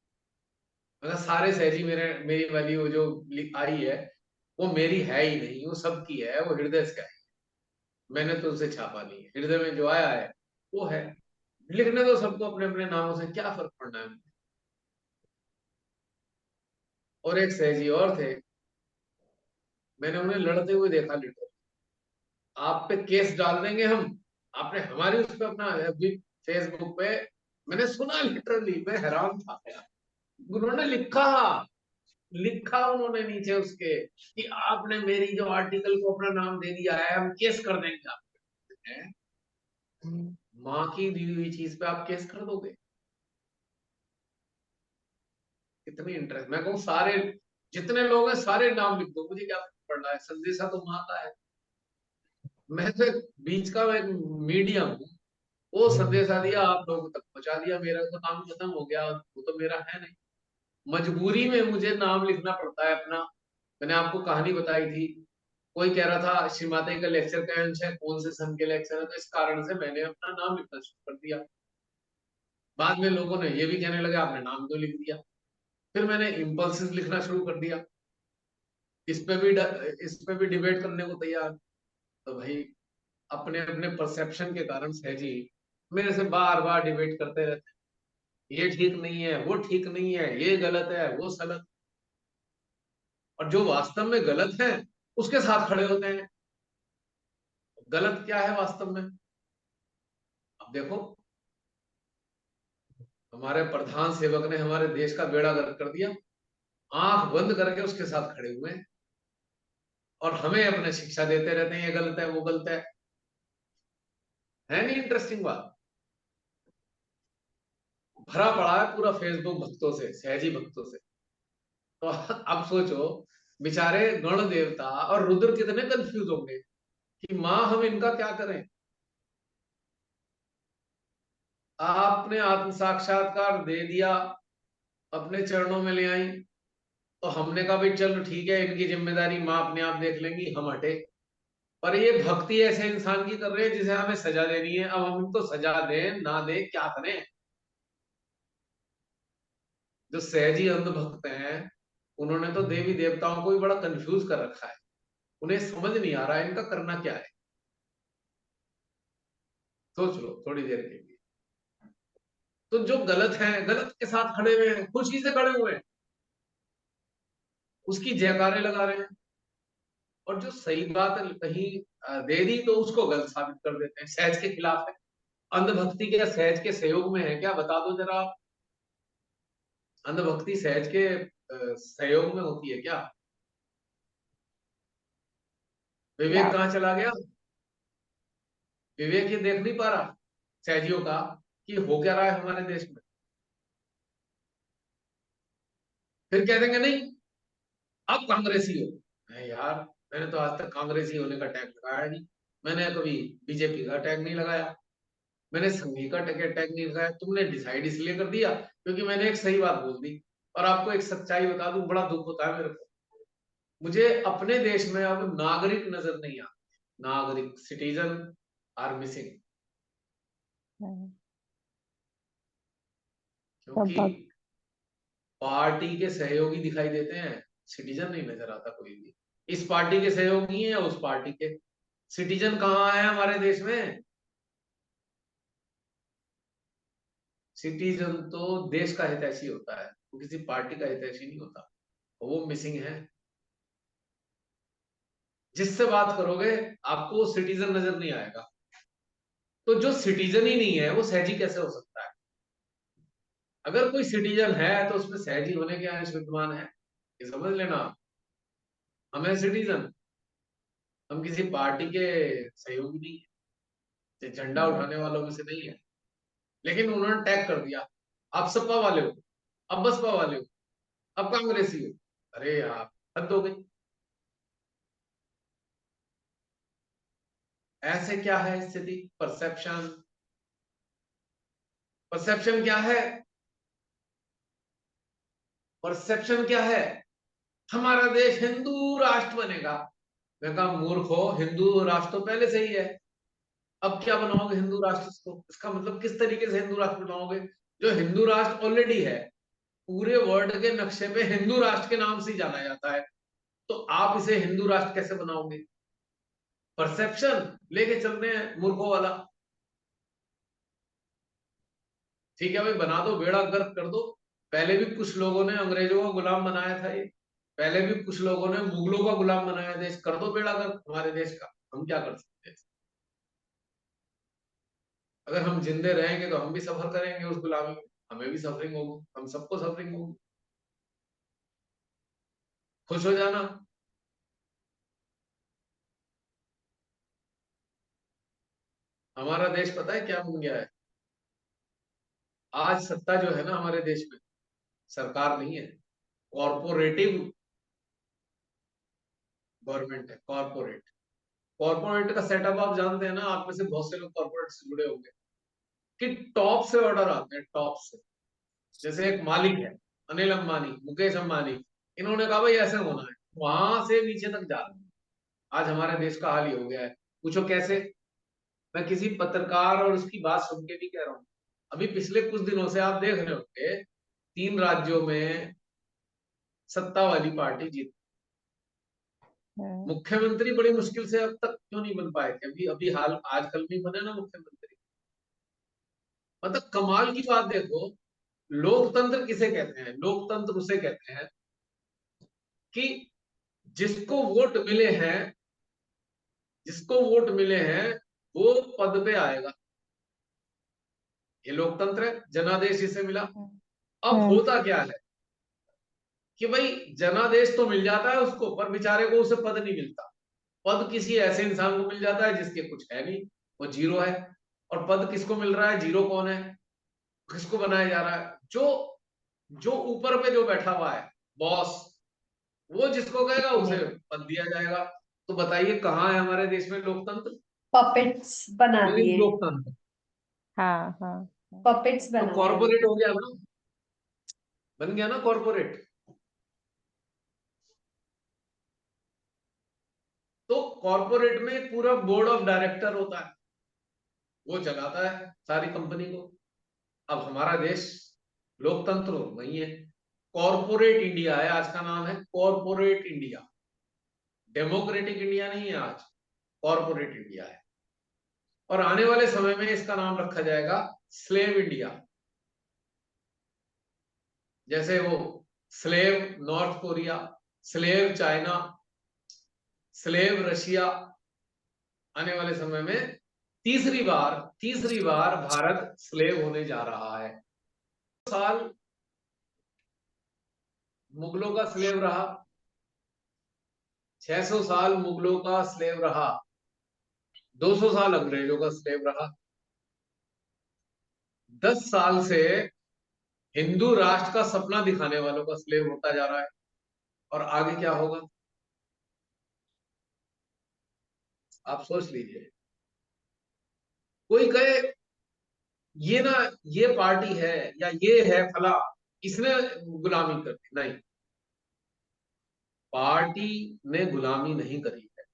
मगर सारे सहजी मेरी वाली वो जो आई है वो मेरी है ही नहीं, वो सबकी है, वो हृदय से आई। मैंने तो उसे छापा नहीं है, हृदय में जो आया है वो है। लिखने दो सबको अपने अपने नामों से, क्या फर्क पड़ना है। और एक सहजी और थे, मैंने उन्हें लड़ते हुए देखा, लिटरली आप पे केस डाल देंगे हम, आपने हमारी उस पे अपना फेसबुक पे, मैंने सुना लिटरली, मैं हैरान था यार। उन्होंने लिखा लिखा उन्होंने नीचे उसके कि आपने मेरी जो आर्टिकल को अपना नाम दे दिया है, हम केस कर देंगे आप पे। माँ की दी हुई चीज पे आप केस कर दोगे? कितनी इंटरेस्ट, मैं कहूँ सारे जितने लोग हैं सारे नाम लिख दो, मुझे क्या फर्क पड़ रहा है, संदेशा तो माँ का है। मैं तो एक बीच का एक मीडियम हूँ, वो संदेशा दिया आप लोगों तक पहुंचा दिया, मेरा तो काम खत्म हो गया, वो तो मेरा है नहीं। मजबूरी में मुझे नाम लिखना पड़ता है अपना। मैंने आपको कहानी बताई थी, कोई कह रहा था श्री माता का लेक्चर का अंश है, कौन से सन के लेक्चर है, तो इस कारण से मैंने अपना नाम लिखना शुरू कर दिया। बाद में लोगों ने ये भी कहने लगे आपने नाम क्यों लिख दिया। फिर मैंने इम्पल्सिव लिखना शुरू कर दिया। इस पे भी डिबेट करने को तैयार। तो भाई अपने अपने परसेप्शन के कारण सहजी मेरे से बार बार डिबेट करते रहते हैं, ये ठीक नहीं है, वो ठीक नहीं है, ये गलत है, वो सलत। और जो वास्तव में गलत है उसके साथ खड़े होते हैं। गलत क्या है वास्तव में? अब देखो, हमारे प्रधान सेवक ने हमारे देश का बेड़ा गर्क कर दिया, आंख बंद करके उसके साथ खड़े हुए हैं, और हमें अपने शिक्षा देते रहते हैं, ये गलत है, वो गलत है नहीं इंटरेस्टिंग बात? भरा पड़ा है पूरा फेसबुक भक्तों से, सहजी भक्तों से। तो अब सोचो, बेचारे गण देवता और रुद्र कितने कंफ्यूज होंगे कि माँ हम इनका क्या करें। आपने आत्म साक्षात्कार दे दिया, अपने चरणों में ले आई, तो हमने कहा भाई चलो ठीक है, इनकी जिम्मेदारी माँ अपने आप देख लेंगी, हम हटे। पर ये भक्ति ऐसे इंसान की कर रहे हैं जिसे हमें सजा देनी है, अब हम इनको सजा दें ना दे क्या करें। जो सहजी अंध भक्त हैं उन्होंने तो देवी देवताओं को भी बड़ा कंफ्यूज कर रखा है, उन्हें समझ नहीं आ रहा है इनका करना क्या है। सोच लो थोड़ी देर के लिए। तो जो गलत है, गलत के साथ खड़े हुए हैं, खुशी से खड़े हुए हैं, उसकी जयकारे लगा रहे हैं। और जो सही बात कहीं दे दी तो उसको गलत साबित कर देते हैं, सहज के खिलाफ है। अंधभक्ति क्या सहज के सहयोग में है क्या? बता दो जरा आप। अंधभक्ति सहज के सहयोग में होती है क्या? विवेक क्या? कहाँ चला गया? विवेक ये देख नहीं पा रहा सहजियों का कि हो क्या रहा है हमारे देश में। फिर कह देंगे नहीं अब कांग्रेसी हो। नहीं यार, मैंने तो आज तक कांग्रेसी होने का टैग लगाया नहीं, मैंने कभी बीजेपी का टैग नहीं लगाया, मैंने संघी का टैग नहीं लगाया। तुमने डिसाइड इसलिए कर दिया क्योंकि मैंने एक सही बात बोल दी। और आपको एक सच्चाई बता दूं, बड़ा दुख होता है मेरे को, मुझे अपने देश में अब नागरिक नजर नहीं आते। नागरिक, सिटीजन आर मिसिंग। सब क्योंकि भक्त। पार्टी के सहयोगी दिखाई देते हैं, सिटीजन नहीं नजर आता कोई भी। इस पार्टी के सहयोगी हैं या उस पार्टी के। सिटीजन कहाँ है हमारे देश में? सिटीजन तो देश का हितैषी होता है, वो किसी पार्टी का हितैषी नहीं होता। वो मिसिंग है। जिससे बात करोगे आपको सिटीजन नजर नहीं आएगा। तो जो सिटीजन ही नहीं है वो सहजी कैसे हो सकता है? अगर कोई सिटीजन है तो उसमें सहजी होने के अंश विद्यमान है, ये समझ लेना। हम है सिटीजन, हम किसी पार्टी के सहयोगी नहीं है, झंडा उठाने वालों में से नहीं है। लेकिन उन्होंने टैग कर दिया, आप सपा वाले हो, अब बसपा वाले हो, अब कांग्रेसी हो। अरे यार हद हो गई। ऐसे क्या है स्थिति? परसेप्शन। परसेप्शन क्या है? परसेप्शन क्या है? हमारा देश हिंदू राष्ट्र बनेगा। मैं कहा मूर्ख हो, हिंदू राष्ट्र तो पहले से ही है, अब क्या बनाओगे हिंदू राष्ट्र को? इसका मतलब किस तरीके से हिंदू राष्ट्र बनाओगे? जो हिंदू राष्ट्र ऑलरेडी है पूरे वर्ल्ड के नक्शे पे हिंदू राष्ट्र के नाम से ही जाना जाता है, तो आप इसे हिंदू राष्ट्र कैसे बनाओगे? परसेप्शन लेके चल रहे हैं मूर्खों वाला। ठीक है भाई, बना दो, बेड़ा गर्क कर दो। पहले भी कुछ लोगों ने अंग्रेजों का गुलाम बनाया था, ये पहले भी कुछ लोगों ने मुगलों का गुलाम बनाया देश, कर दो बेड़ा गर्क हमारे देश का, हम क्या कर सकते हैं? अगर हम जिंदे रहेंगे तो हम भी सफर करेंगे उस गुलामी में, हमें भी सफरिंग होगी, हम सबको सफरिंग होगी। खुश हो जाना। हमारा देश पता है क्या बन गया है? आज सत्ता जो है ना हमारे देश में, सरकार नहीं है, कॉर्पोरेटिव गवर्नमेंट है। कॉर्पोरेट कॉर्पोरेट का सेटअप आप जानते हैं ना, आप में से बहुत से लोग कॉर्पोरेट से जुड़े होंगे, कि टॉप से ऑर्डर आते हैं, टॉप से। जैसे एक मालिक है, अनिल अंबानी, मुकेश अंबानी, इन्होंने कहा भाई ऐसे होना है, वहां से नीचे तक जा रहा है। आज हमारे देश का हाल ही हो गया है। पूछो कैसे? मैं किसी पत्रकार और उसकी बात सुन के भी कह रहा हूँ। अभी पिछले कुछ दिनों से आप देख रहे होंगे, 3 राज्यों में सत्ता वाली पार्टी जीत। मुख्यमंत्री बड़ी मुश्किल से अब तक क्यों नहीं बन पाए थे? अभी अभी हाल आजकल भी बने ना मुख्यमंत्री। मतलब कमाल की बात देखो, लोकतंत्र किसे कहते हैं? लोकतंत्र उसे कहते हैं कि जिसको वोट मिले हैं, जिसको वोट मिले हैं वो पद पे आएगा। ये लोकतंत्र है, जनादेश इसे मिला। अब होता क्या है कि भाई जनादेश तो मिल जाता है उसको, पर बेचारे को उसे पद नहीं मिलता। पद किसी ऐसे इंसान को मिल जाता है जिसके कुछ है नहीं, वो जीरो है। और पद किसको मिल रहा है? जीरो कौन है? किसको बनाया जा रहा है? जो जो ऊपर पे जो बैठा हुआ है, बॉस, वो जिसको कहेगा उसे पद दिया जाएगा। तो बताइए कहाँ है हमारे देश में लोकतंत्र? पपेट्स बना दिए, लोकतंत्र हाँ हाँ पपेट्स तो बना दिए। कॉर्पोरेट हो गया ना, बन गया ना कॉर्पोरेट। तो कॉर्पोरेट में एक पूरा बोर्ड ऑफ डायरेक्टर होता है, वो चलाता है सारी कंपनी को। अब हमारा देश लोकतंत्र नहीं है, कॉर्पोरेट इंडिया है। आज का नाम है कॉर्पोरेट इंडिया, डेमोक्रेटिक इंडिया नहीं है आज, कॉर्पोरेट इंडिया है। और आने वाले समय में इसका नाम रखा जाएगा स्लेव इंडिया। जैसे वो slave north Korea, slave China, slave Russia, आने वाले समय में तीसरी बार भारत स्लेव होने जा रहा है। साल मुगलों का स्लेव रहा, 600 साल मुगलों का स्लेव रहा, 200 साल अंग्रेजों का स्लेव रहा, 10 साल से हिंदू राष्ट्र का सपना दिखाने वालों का स्लेव होता जा रहा है। और आगे क्या होगा आप सोच लीजिए। कोई कहे ये ना, ये पार्टी है या ये है फला, इसने गुलामी कर दी, नहीं, पार्टी ने गुलामी नहीं करी है।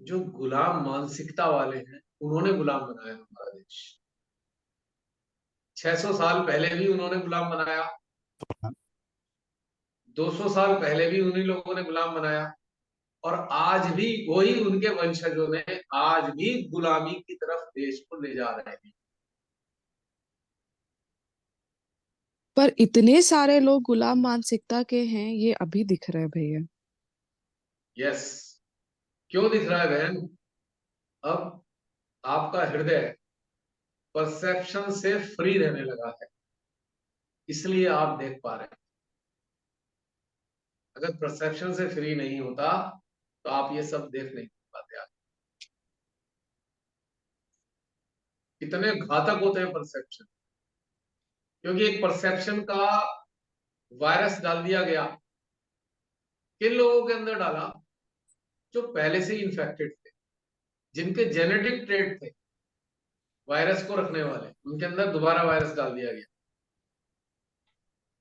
जो गुलाम मानसिकता वाले हैं उन्होंने गुलाम बनाया हमारा देश। 600 साल पहले भी उन्होंने गुलाम बनाया, 200 साल पहले भी उन्हीं लोगों ने गुलाम बनाया, और आज भी वही उनके वंशजों ने आज भी गुलामी की तरफ देश को ले जा रहे हैं। पर इतने सारे लोग गुलाम मानसिकता के हैं, ये अभी दिख रहा है भैया। यस, क्यों दिख रहा है बहन? अब आपका हृदय परसेप्शन से फ्री रहने लगा है, इसलिए आप देख पा रहे हैं। अगर परसेप्शन से फ्री नहीं होता तो आप ये सब देख नहीं पाते। आप कितने घातक होते हैं परसेप्शन, क्योंकि एक परसेप्शन का वायरस डाल दिया गया। किन लोगों के अंदर डाला? जो पहले से ही इन्फेक्टेड थे, जिनके जेनेटिक ट्रेट थे वायरस को रखने वाले, उनके अंदर दोबारा वायरस डाल दिया गया।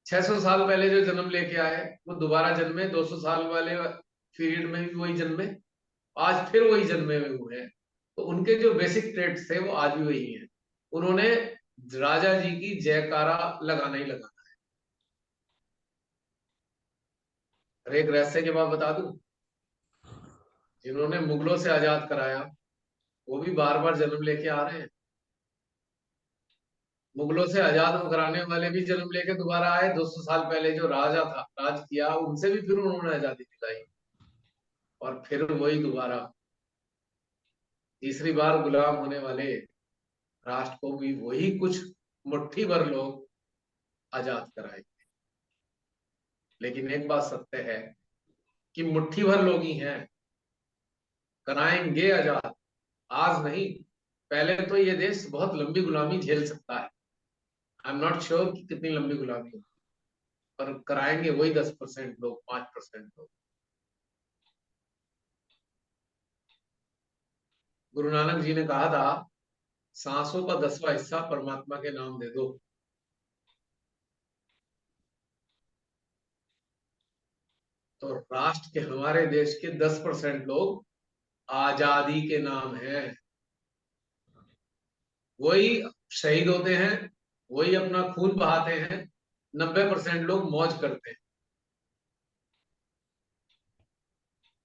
600 साल पहले जो जन्म लेके आए वो दोबारा जन्मे, 200 साल वाले पीरियड में भी वही जन्मे, आज फिर वही जन्मे हुए हैं। तो उनके जो बेसिक ट्रेड्स थे वो आज भी वही हैं। उन्होंने राजा जी की जयकारा लगाना ही लगाना है। और एक रहस्य की बात बता दूं, जिन्होंने मुगलों से आजाद कराया वो भी बार बार जन्म लेके आ रहे हैं। मुगलों से आजाद कराने वाले भी जन्म लेके दोबारा आए। 200 साल पहले जो राजा था, राज किया, उनसे भी फिर उन्होंने आजादी दिलाई और फिर वही दोबारा तीसरी बार गुलाम होने वाले राष्ट्र को भी वही कुछ मुट्ठी भर लोग आजाद कराए। लेकिन एक बात सत्य है कि मुट्ठी भर लोग ही हैं, कराएंगे आजाद, आज नहीं। पहले तो ये देश बहुत लंबी गुलामी झेल सकता है। आई एम नॉट श्योर कि कितनी लंबी गुलामी होगी, पर कराएंगे वही 10% लोग, 5% लोग। गुरु नानक जी ने कहा था, सांसों का 10वां हिस्सा परमात्मा के नाम दे दो। तो राष्ट्र के, हमारे देश के 10% लोग आजादी के नाम है, वही शहीद होते हैं, वही अपना खून बहाते हैं। 90% लोग मौज करते हैं।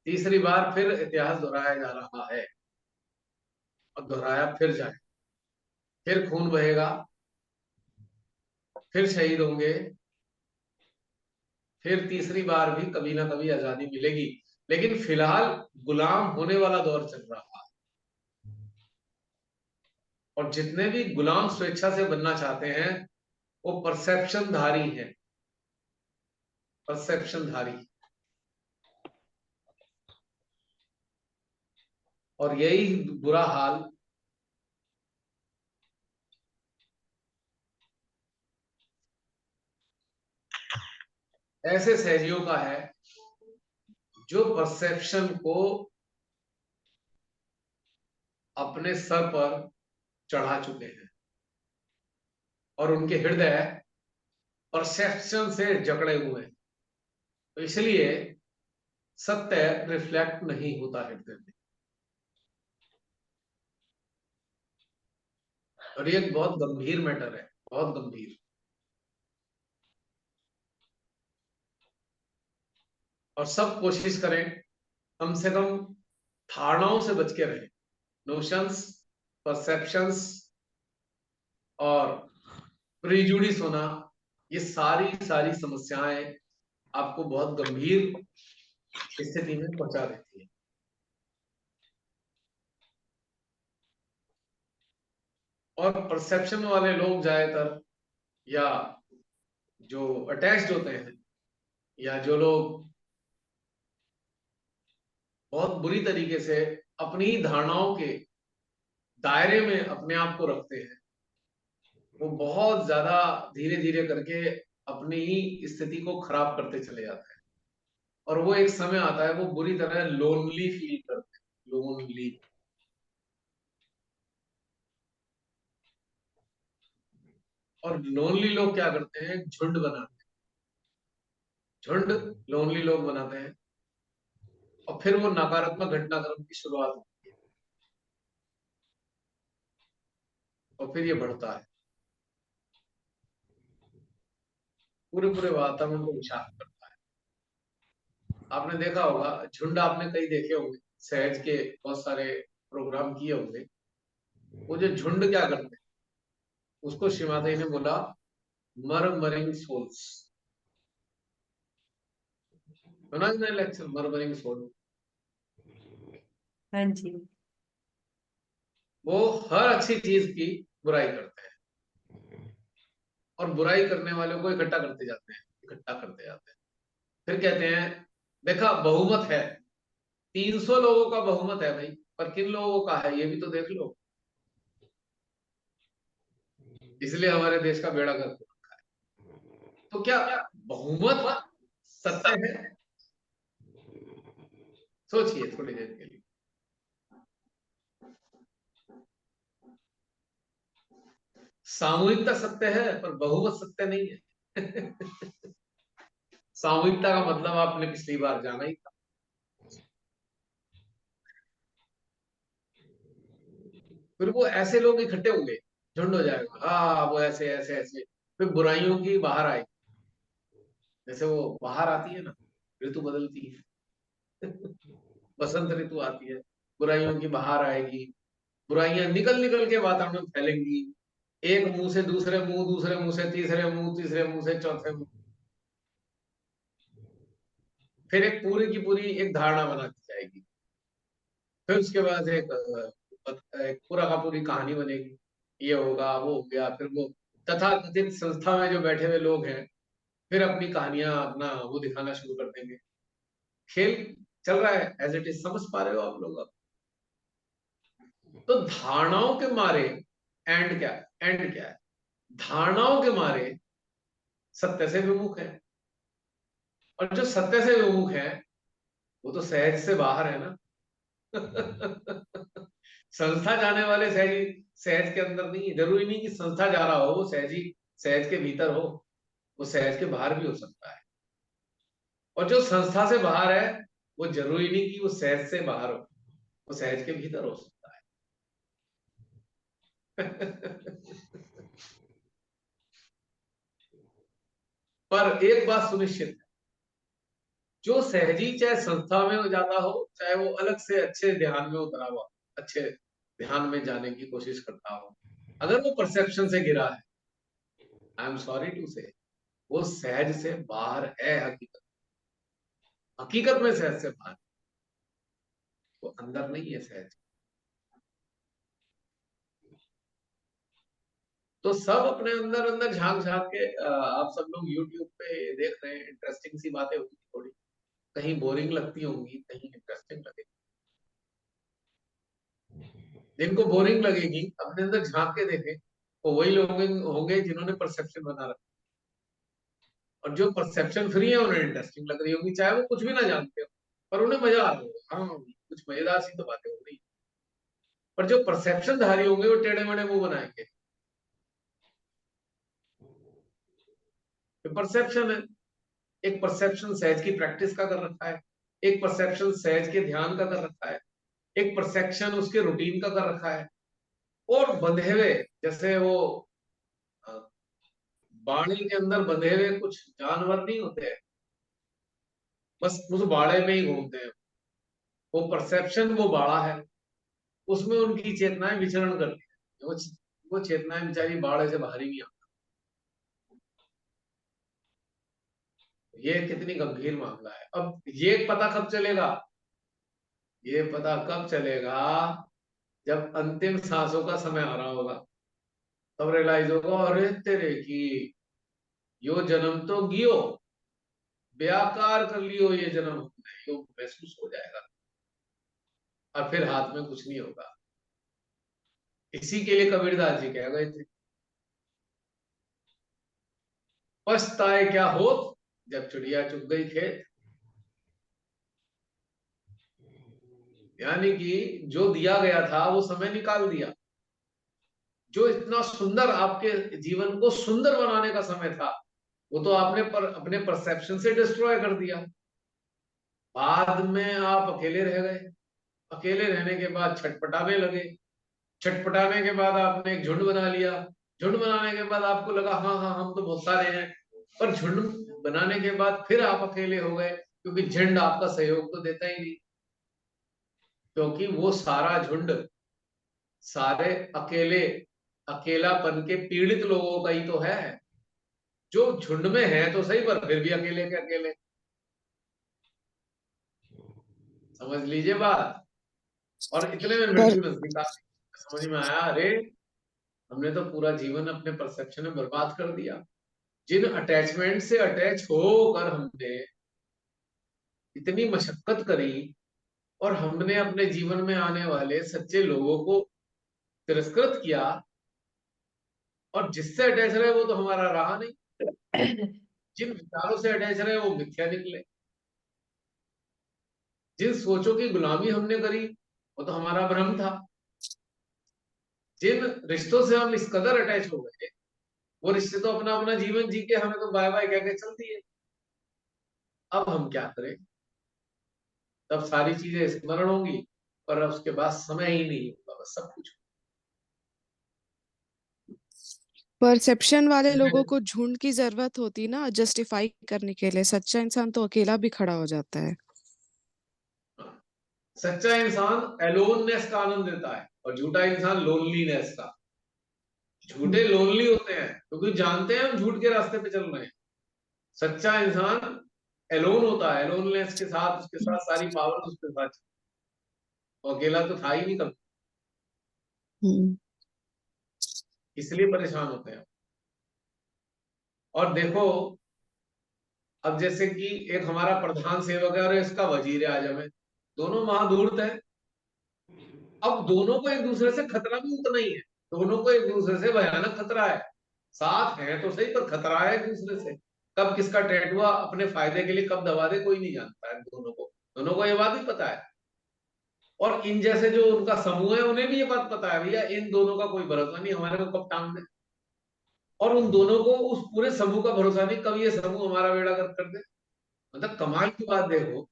तीसरी बार फिर इतिहास दोहराया जा रहा है और दोहराया फिर जाए, फिर खून बहेगा, फिर शहीद होंगे, फिर तीसरी बार भी कभी ना कभी आजादी मिलेगी। लेकिन फिलहाल गुलाम होने वाला दौर चल रहा है और जितने भी गुलाम स्वेच्छा से बनना चाहते हैं वो परसेप्शन धारी है, परसेप्शन धारी। और यही बुरा हाल ऐसे सहजियों का है जो परसेप्शन को अपने सर पर चढ़ा चुके हैं और उनके हृदय परसेप्शन से जकड़े हुए हैं। तो इसलिए सत्य रिफ्लेक्ट नहीं होता हृदय में। और ये एक बहुत गंभीर मैटर है, बहुत गंभीर। और सब कोशिश करें कम से कम धारणाओं से बच के रहें। नोशंस, परसेप्शंस और प्रीजुडिस होना, ये सारी सारी समस्याएं आपको बहुत गंभीर स्थिति में पहुंचा देती है। और परसेप्शन वाले लोग ज्यादातर, या जो अटैच्ड होते हैं, या जो लोग बहुत बुरी तरीके से अपनी ही धारणाओं के दायरे में अपने आप को रखते हैं, वो बहुत ज्यादा धीरे धीरे करके अपनी ही स्थिति को खराब करते चले जाते हैं। और वो एक समय आता है वो बुरी तरह लोनली फील करते हैं, लोनली। और लोनली लोग क्या करते हैं, झुंड बनाते हैं, झुंड लोनली लोग बनाते हैं और फिर वो नकारात्मक घटनाक्रम की शुरुआत होती है और फिर ये बढ़ता है, पूरे पूरे वातावरण को विषाक्त करता है। आपने देखा होगा झुंड, आपने कई देखे होंगे, सहज के बहुत सारे प्रोग्राम किए होंगे। वो जो झुंड क्या करते हैं, उसको शिवाजी ने बोला मरमरिंग सोल्स। सुना है ना लेक्चर मरमरिंग सोल? हाँ जी। वो हर अच्छी चीज की बुराई करते हैं और बुराई करने वालों को इकट्ठा करते जाते हैं, इकट्ठा करते जाते हैं। फिर कहते हैं देखा बहुमत है, 300 लोगों का बहुमत है भाई, पर किन लोगों का है ये भी तो देख लो। इसलिए हमारे देश का बेड़ा गर्क हो रखा है। तो क्या बहुमत सत्य है? सोचिए थोड़ी देर के लिए। सामूहिकता सत्य है पर बहुमत सत्य नहीं है। सामूहिकता का मतलब आपने पिछली बार जाना ही था। फिर वो ऐसे लोग इकट्ठे होंगे, झुंड हो जाएगा, हाँ वो ऐसे ऐसे ऐसे, फिर बुराइयों की बाहर आएगी। जैसे वो बाहर आती है ना ऋतु बदलती है। बसंत ऋतु आती है, बुराइयों की बहार आएगी, बुराइयां निकल निकल के वातावरण में फैलेंगी, एक मुंह से दूसरे मुंह, दूसरे मुंह से तीसरे मुंह, तीसरे मुंह से चौथे मुंह, फिर एक पूरी की पूरी एक धारणा बना दी जाएगी। फिर उसके बाद एक पूरा का पूरी कहानी बनेगी, ये होगा वो हो गया, फिर वो तथाकथित संस्था में जो बैठे हुए लोग हैं फिर अपनी कहानियां अपना वो दिखाना शुरू कर देंगे। खेल चल रहा है एज इट इज, समझ पा रहे हो आप लोग अब? तो धारणाओं के मारे एंड क्या है? धारणाओं के मारे सत्य से विमुख है, और जो सत्य से विमुख है वो तो सहज से बाहर है ना। संस्था जाने वाले सहज के अंदर नहीं है। जरूरी नहीं कि संस्था जा रहा हो वो सहज के भीतर हो, वो सहज के बाहर भी हो सकता है। और जो संस्था से बाहर है वो जरूरी नहीं कि वो सहज से बाहर हो, वो सहज के भीतर हो सकता है। पर एक बात सुनिश्चित है, जो सहजी चाहे संस्था में हो जाता हो, चाहे वो अलग से अच्छे ध्यान में उतरा हुआ अच्छे ध्यान में जाने की कोशिश करता हो, अगर वो परसेप्शन से गिरा है, आई एम सॉरी टू से, वो सहज से बाहर है। हकीकत में सहज से बाहर, वो अंदर नहीं है सहज। तो सब अपने अंदर अंदर झांक झांक के आप सब लोग YouTube पे देख रहे हैं, इंटरेस्टिंग सी बातें होगी, थोड़ी कहीं बोरिंग लगती होंगी, कहीं इंटरेस्टिंग लगेगी। जिनको बोरिंग लगेगी अपने अंदर झांक के देखें, तो वही लोग होंगे जिन्होंने परसेप्शन बना रखा, और जो परसेप्शन फ्री है उन्हें इंटरेस्टिंग लग रही होगी, चाहे वो कुछ भी ना जानते हो, पर उन्हें मजा आ रहा होगा, हाँ कुछ मजेदार सी तो बातें हो रही। पर जो परसेप्शन धारी होंगे वो टेढ़े मेढ़े मुंह बनाएंगे। परसेप्शन है, एक परसेप्शन सहज की प्रैक्टिस का कर रखा है, एक परसेप्शन सहज के ध्यान का कर रखा है, एक परसेप्शन उसके रूटीन का कर रखा है। और बंधे हुए, जैसे वो अ, बाड़ी के अंदर बंधे हुए कुछ जानवर नहीं होते हैं, बस उस बाड़े में ही घूमते हैं, वो परसेप्शन वो बाड़ा है, उसमें उनकी चेतनाएं विचरण करती है, वो चेतनाएं बेचारी बाड़े से बाहर ही नहीं आती। ये कितनी गंभीर मामला है। अब ये पता कब चलेगा? ये पता कब चलेगा जब अंतिम सांसों का समय आ रहा होगा, तब रियलाइज होगा, अरे तेरे की यो जन्म तो गियो, बेकार कर लियो ये जन्म, यो महसूस हो जाएगा, और फिर हाथ में कुछ नहीं होगा। इसी के लिए कबीरदास जी कह गए थे, पछताए क्या होत जब चिड़िया चुग गई खेत। यानी कि जो दिया गया था वो समय निकाल दिया, जो इतना सुंदर आपके जीवन को सुंदर बनाने का समय था वो तो आपने अपने परसेप्शन से डिस्ट्रॉय कर दिया। बाद में आप अकेले रह गए, अकेले रहने के बाद छटपटाने लगे, छटपटाने के बाद आपने एक झुंड बना लिया, झुंड बनाने के बाद आपको लगा हाँ हाँ हम तो बहुत सारे हैं, पर झुंड बनाने के बाद फिर आप अकेले हो गए, क्योंकि झुंड आपका सहयोग तो देता ही नहीं, क्योंकि वो सारा झुंड सारे अकेलापन के पीड़ित लोगों का ही तो है। जो झुंड में है तो सही, पर फिर भी अकेले के अकेले। समझ लीजिए बात। और इतने में पर मृत्यु नजदीक आ गई। समझ में आया, अरे हमने तो पूरा जीवन अपने परसेप्शन में बर्बाद कर दिया। जिन अटैचमेंट से अटैच होकर हमने इतनी मशक्कत करी, और हमने अपने जीवन में आने वाले सच्चे लोगों को तिरस्कृत किया, और जिससे अटैच रहे वो तो हमारा रहा नहीं, जिन विचारों से अटैच रहे वो मिथ्या निकले, जिन सोचों की गुलामी हमने करी वो तो हमारा भ्रम था, जिन रिश्तों से हम इस कदर अटैच हो गए वो रिश्ते तो अपना अपना जीवन जी के हमें तो बाय बाय कह के चलती है। अब हम क्या करें? तब सारी चीजें स्मरण होंगी, पर अब उसके बाद समय ही नहीं होगा, बस सब कुछ। परसेप्शन वाले लोगों को झुंड की जरूरत होती ना जस्टिफाई करने के लिए, सच्चा इंसान तो अकेला भी खड़ा हो जाता है। सच्चा इंसान एलोननेस का आनंद लेता है और झूठा इंसान लोनलीनेस का। झूठे लोनली होते हैं क्योंकि जानते हैं हम झूठ के रास्ते पे चल रहे हैं। सच्चा इंसान एलोन होता है, एलोननेस के साथ, उसके साथ सारी पावर उसके साथ, वो अकेला तो था ही नहीं कभी, हम्म। इसलिए परेशान होते हैं। और देखो, अब जैसे कि एक हमारा प्रधान सेवक है और इसका वजीर आजम है, दोनों महाधूर्त हैं। अब दोनों को एक दूसरे से खतरा भी उतना ही है, दोनों को एक दूसरे से भयानक खतरा है। साथ हैं तो सही, पर खतरा है एक दूसरे से। कब किसका टैटुआ अपने फायदे के लिए कब दबा दे कोई नहीं जानता है। दोनों को ये बात भी पता है। और इन जैसे जो उनका समूह है उन्हें भी ये बात पता है, भैया इन दोनों का कोई भरोसा नहीं, हमारे को कब टांग दे। और उन दोनों को उस पूरे समूह का भरोसा नहीं, कब ये समूह हमारा बेड़ा गर्क कर दे। मतलब कमाल की बात देखो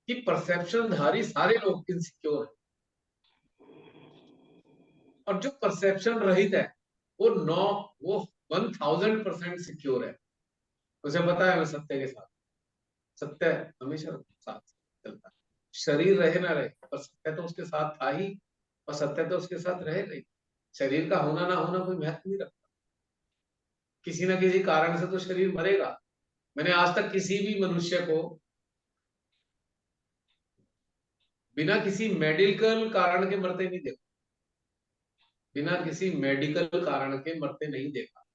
कि परसेप्शन धारी सारे लोग इनसिक्योर है, और जो परसेप्शन रहित है वो 1000% सिक्योर है। उसे पता है मैं सत्य के साथ, सत्य हमेशा साथ चलता है। शरीर रहे ना रहे, पर सत्य तो उसके साथ था ही, और सत्य तो उसके साथ रहेगा ही। शरीर का होना ना होना कोई महत्व नहीं रखता, किसी ना किसी कारण से तो शरीर मरेगा। मैंने आज तक किसी भी मनुष्य को बिना किसी मेडिकल कारण के मरते नहीं देखा, बिना किसी मेडिकल कारण के मरते नहीं देखा।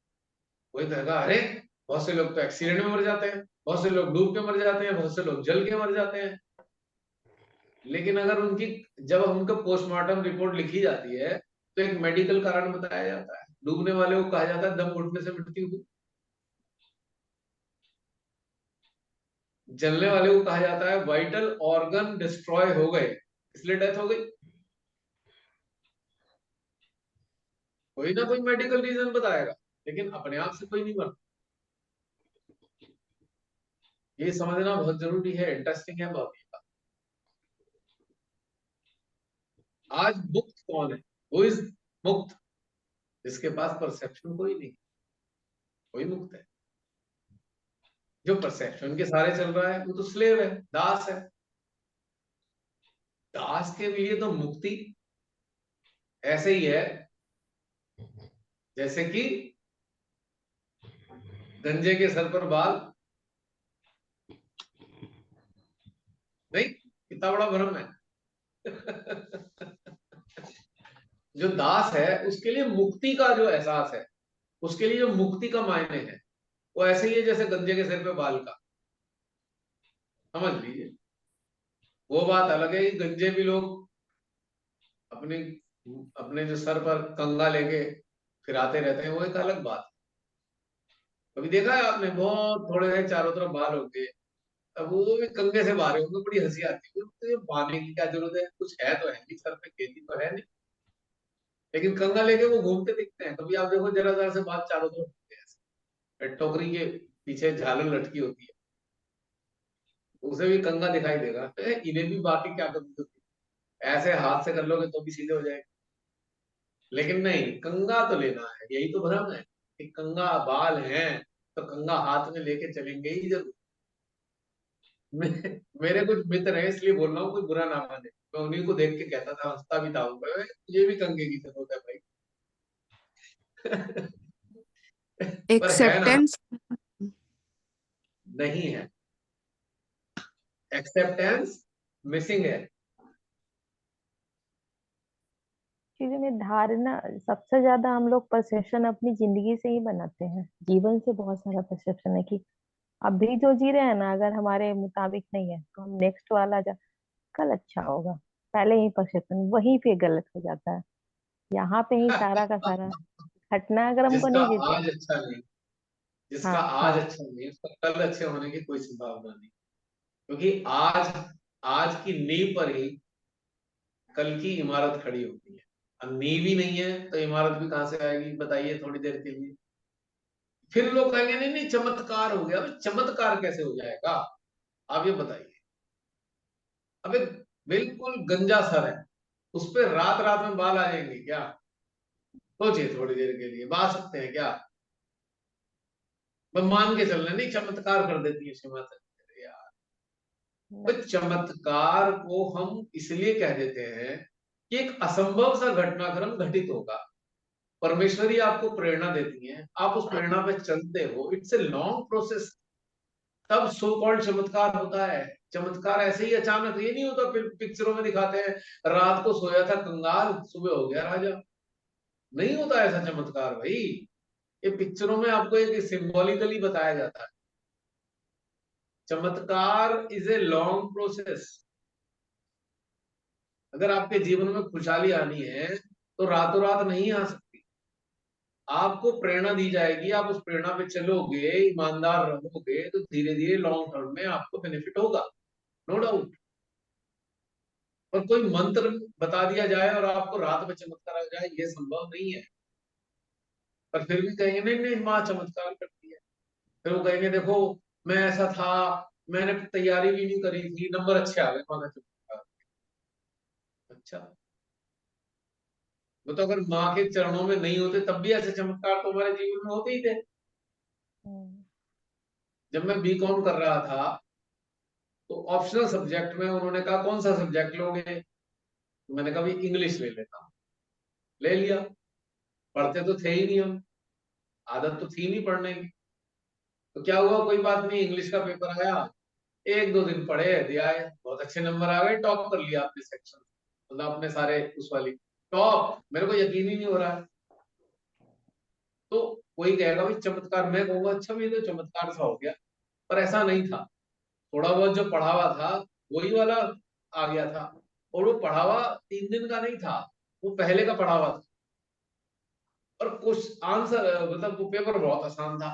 कोई कहेगा अरे बहुत से लोग तो एक्सीडेंट में मर जाते हैं, बहुत से लोग डूब के मर जाते हैं, बहुत से लोग जल के मर जाते हैं। लेकिन अगर उनकी जब उनका पोस्टमार्टम रिपोर्ट लिखी जाती है तो एक मेडिकल कारण बताया जाता है। डूबने वाले को कहा जाता है दम घुटने से मृत्यु हुई, जलने वाले को कहा जाता है वाइटल ऑर्गन डिस्ट्रॉय हो गए इसलिए डेथ हो गई। कोई ना कोई मेडिकल रीजन बताएगा, लेकिन अपने आप से कोई नहीं मरता। ये समझना बहुत जरूरी है, इंटरेस्टिंग है बहुत। आज मुक्त कौन है? वो इज मुक्त जिसके पास परसेप्शन कोई नहीं, कोई मुक्त है। जो परसेप्शन के सारे चल रहा है वो तो स्लेव है, दास है। दास के लिए तो मुक्ति ऐसे ही है जैसे कि गंजे के सर पर बाल नहीं, कितना बड़ा भ्रम है। जो दास है उसके लिए मुक्ति का जो एहसास है, उसके लिए जो मुक्ति का मायने है, वो ऐसे ही है जैसे गंजे के सिर पे बाल का। समझ लीजिए, वो बात अलग है कि गंजे भी लोग अपने अपने जो सर पर कंगा लेके फिराते रहते हैं, वो एक अलग बात है। कभी देखा है आपने, बहुत थोड़े से चारों तरफ बाल होंगे, अब वो भी कंगे से बाहर होंगे, बड़ी हंसी आती है। तो ये बांधने की क्या जरूरत है, कुछ है तो है नहीं, सर पे खेती तो है नहीं, लेकिन कंगा लेके वो घूमते दिखते हैं। कभी आप देखो जरा जरा से बाल चारों तरफ होते हैं ऐसे। टोकरी के पीछे झालर लटकी होती है, उसे भी कंगा दिखाई देगा। इन्हें भी बात की क्या करनी होती है, ऐसे हाथ से कर लोगे तो भी सीधे हो जाएगा। लेकिन नहीं, कंगा तो लेना है, यही तो भ्रम है कि कंगा बाल हैं तो कंगा हाथ में लेके चलेंगे ही जरूर। मेरे कुछ मित्र हैं इसलिए बोल रहा हूँ, कोई बुरा ना माने, मैं उन्हीं को देख के कहता था, हंसता भी था उनको, ये भी कंगे की जरूरत है भाई। पर है ना, एक्सेप्टेंस। नहीं है, एक्सेप्टेंस मिसिंग है। क्योंकि में धारणा सबसे ज्यादा हम लोग परसेप्शन अपनी जिंदगी से ही बनाते हैं। जीवन से बहुत सारा परसेप्शन है कि अभी जो जी रहे हैं ना, अगर हमारे मुताबिक नहीं है तो हम नेक्स्ट वाला जा कल अच्छा होगा, पहले ही परसेप्शन वहीं पे गलत हो जाता है। यहाँ पे ही सारा का सारा घटना अगर हमको जिसका नहीं देते। आज अच्छा नहीं, जिसका हाँ आज हाँ। अच्छा नहीं, उसका कल अच्छे होने की कोई संभावना नहीं। क्योंकि आज आज की नींव पर ही कल की इमारत खड़ी होती है। अब नींव ही नहीं है तो इमारत भी कहां से आएगी, बताइए थोड़ी देर के लिए। फिर लोग कहेंगे नहीं नहीं चमत्कार हो गया। अबे चमत्कार कैसे हो जाएगा, आप ये बताइए। अबे बिल्कुल गंजा सर है, उस पर रात रात में बाल आ जाएंगे क्या? सोचिए थोड़ी देर के लिए, बात सकते हैं क्या? मैं मान के चलना नहीं, चमत्कार कर देती है श्रीमाता जी। यार तो चमत्कार को हम इसलिए कह देते हैं कि एक असंभव सा घटनाक्रम घटित होगा, परमेश्वर ही आपको प्रेरणा देती है, आप उस प्रेरणा पे चलते हो, इट्स ए लॉन्ग प्रोसेस, तब सो कॉल्ड चमत्कार होता है। चमत्कार ऐसे ही अचानक ये नहीं होता, फिर पिक्चरों में दिखाते हैं रात को सोया था कंगाल, सुबह हो गया राजा। नहीं होता ऐसा चमत्कार भाई, ये पिक्चरों में आपको एक सिंबॉलिकली बताया जाता है। चमत्कार इज ए लॉन्ग प्रोसेस। अगर आपके जीवन में खुशहाली आनी है तो रातों रात नहीं आ सकती, आपको प्रेरणा दी जाएगी, आप उस प्रेरणा पे चलोगे, ईमानदार रहोगे, तो धीरे धीरे लॉन्ग टर्म में आपको बेनिफिट होगा, नो डाउट। पर कोई मंत्र बता दिया जाए और आपको रात में चमत्कार आ जाए, ये संभव नहीं है। पर फिर भी कहेंगे नहीं नहीं माँ चमत्कार करती है। फिर वो कहेंगे देखो मैं ऐसा था, मैंने तैयारी भी नहीं करी थी, नंबर अच्छे आ गए, माँ का चमत्कार। अच्छा, वो तो अगर माँ के चरणों में नहीं होते तब भी ऐसे चमत्कार तो हमारे जीवन में होते ही थे। जब मैं बीकॉम कर रहा था तो ऑप्शनल सब्जेक्ट में उन्होंने कहा कौन सा सब्जेक्ट लोगे, तो मैंने कहा भाई इंग्लिश ले लेता हूँ, ले लिया। पढ़ते तो थे ही नहीं हम, आदत तो थी नहीं पढ़ने की। तो क्या हुआ, कोई बात नहीं, इंग्लिश का पेपर आया, एक दो दिन पढ़े, दिया है, बहुत अच्छे नंबर आ गए, टॉप कर लिया अपने सेक्शन, मतलब अपने सारे उस वाली टॉप। मेरे को यकीन ही नहीं हो रहा है। तो कोई कहेगा भाई चमत्कार, मैं कहूंगा अच्छा भी तो चमत्कार सा हो गया, पर ऐसा नहीं था। थोड़ा बहुत जो पढ़ा हुआ था वही वाला आ गया था, और वो पढ़ा हुआ 3 दिन का नहीं था, वो पहले का पढ़ा हुआ था। और कुछ आंसर मतलब वो पेपर बहुत आसान था,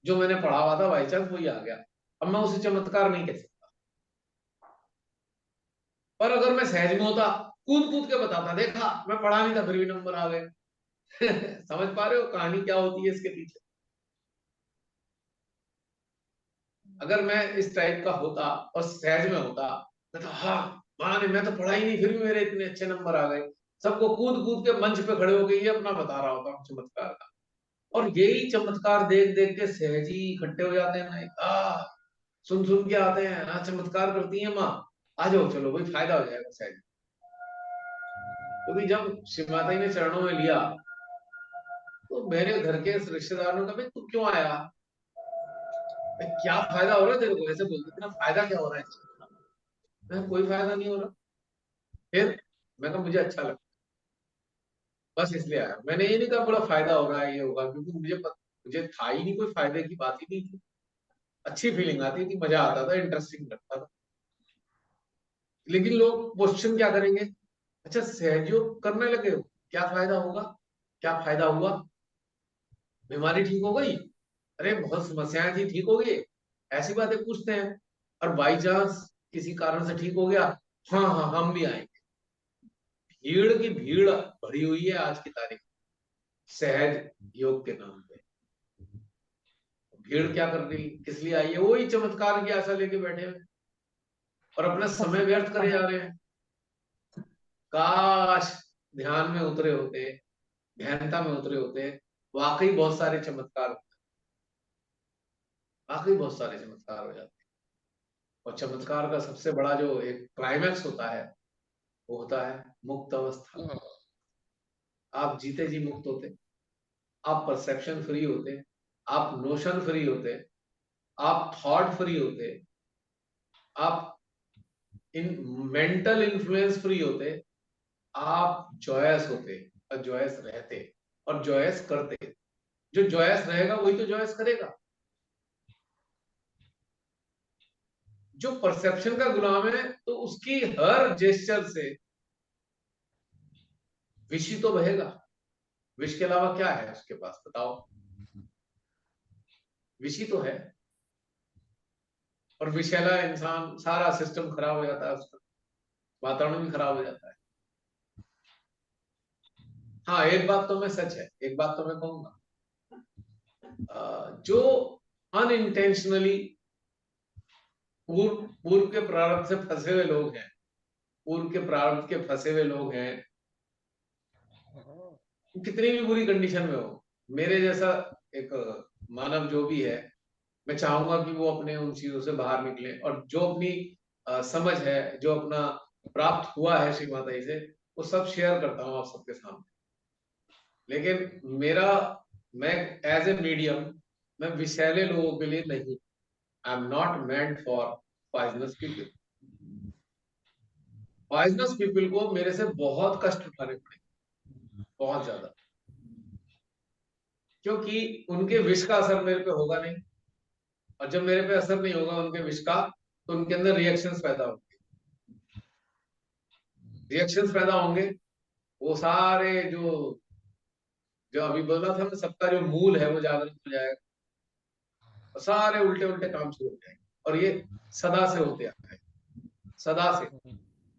जो मैंने पढ़ा हुआ था बाई चांस वही आ गया। अब मैं उसे चमत्कार नहीं कह सकता, पर अगर मैं सहज में होता, कूद कूद के बताता देखा मैं पढ़ा नहीं था फिर भी नंबर आ गए। समझ पा रहे हो कहानी क्या होती है इसके पीछे। अगर मैं इस टाइप का होता और सहज में होता, मैं तो हाँ माँ ने, मैं तो पढ़ा ही नहीं फिर भी मेरे इतने अच्छे नंबर आ गए, सबको कूद कूद के मंच पे खड़े होके ये अपना बता रहा होता हूँ चमत्कार का। और यही चमत्कार देख देख के सहज ही इकट्ठे हो जाते हैं ना, सुन सुन के आते हैं, हाँ चमत्कार करती है माँ, आ जाओ चलो भाई फायदा हो जाएगा सहज। क्योंकि जब शिव माता जी ने चरणों में लिया तो मेरे घर के रिश्तेदारों ने कहा भाई तू क्यों आया, भाई क्या फायदा हो रहा है तेरे को, ऐसे बोलते थे ना, फायदा क्या हो रहा है इससे? मैं कोई फायदा नहीं हो रहा। फिर मैं कहा मुझे अच्छा लगता, बस इसलिए आया। मैंने ये नहीं कहा बड़ा फायदा हो रहा है ये होगा, क्योंकि मुझे था ही नहीं, कोई फायदे की बात ही नहीं थी। अच्छी फीलिंग आती थी, मजा आता था, इंटरेस्टिंग लगता था। लेकिन लोग क्वेश्चन क्या करेंगे, अच्छा सहयोग करने लगे हो, क्या फायदा होगा, क्या फायदा हुआ, बीमारी ठीक हो गई, अरे बहुत समस्याएं थी ठीक हो गई, ऐसी बातें पूछते हैं। और बाई चांस किसी कारण से ठीक हो गया, हाँ हाँ हम भी आएंगे। भीड़ की भीड़ भरी हुई है आज की तारीख सहज योग के नाम पे। भीड़ क्या कर रही, किस लिए आई है, वही चमत्कार की आशा लेके बैठे हुए और अपना समय व्यर्थ करे जा रहे हैं। काश ध्यान में उतरे होते, गहनता में उतरे होते, वाकई बहुत सारे चमत्कार, वाकई बहुत सारे चमत्कार हो जाते। और चमत्कार का सबसे बड़ा जो एक क्लाइमैक्स होता है वो होता है मुक्त अवस्था। आप जीते जी मुक्त होते, आप परसेप्शन फ्री होते, आप नोशन फ्री होते, आप थॉट फ्री होते, आप इन मेंटल इन्फ्लुएंस फ्री होते, आप जॉयस होते और जॉयस रहते और जॉयस करते। जो जॉयस रहेगा वही तो जॉयस करेगा। जो परसेप्शन का गुलाम है तो उसकी हर जेस्चर से विष ही तो बहेगा। विष के अलावा क्या है उसके पास बताओ, विष ही तो है। और विषैला इंसान, सारा सिस्टम खराब हो जाता है उसका, वातावरण भी खराब हो जाता है। हाँ एक बात तो मैं सच है, एक बात तो मैं कहूंगा, जो अनइंटेंशनली पूर्व के प्रारब्ध से फंसे हुए लोग हैं, पूर्व के प्रारब्ध के फंसे हुए लोग हैं, कितनी भी बुरी कंडीशन में हो, मेरे जैसा एक मानव जो भी है मैं चाहूंगा कि वो अपने उन चीजों से बाहर निकले, और जो अपनी समझ है, जो अपना प्राप्त हुआ है श्री माता जी से, वो सब शेयर करता हूँ आप सबके सामने। लेकिन मेरा, मैं एज ए मीडियम, मैं विषैले लोगों के लिए नहीं, I am not meant for poisonous people. Poisonous people को मेरे से बहुत कष्ट उठाने पड़े, बहुत ज्यादा, क्योंकि उनके विष का असर मेरे पे होगा नहीं, और जब मेरे पे असर नहीं होगा उनके विष का, तो उनके अंदर रिएक्शंस पैदा होंगे। रिएक्शंस पैदा होंगे, वो सारे जो जो अभी बोला था मैं, सबका जो मूल है वो जागृत हो जाएगा, और सारे उल्टे उल्टे काम शुरू हो जाएंगे। और ये सदा से होते आ रहे हैं, सदा से।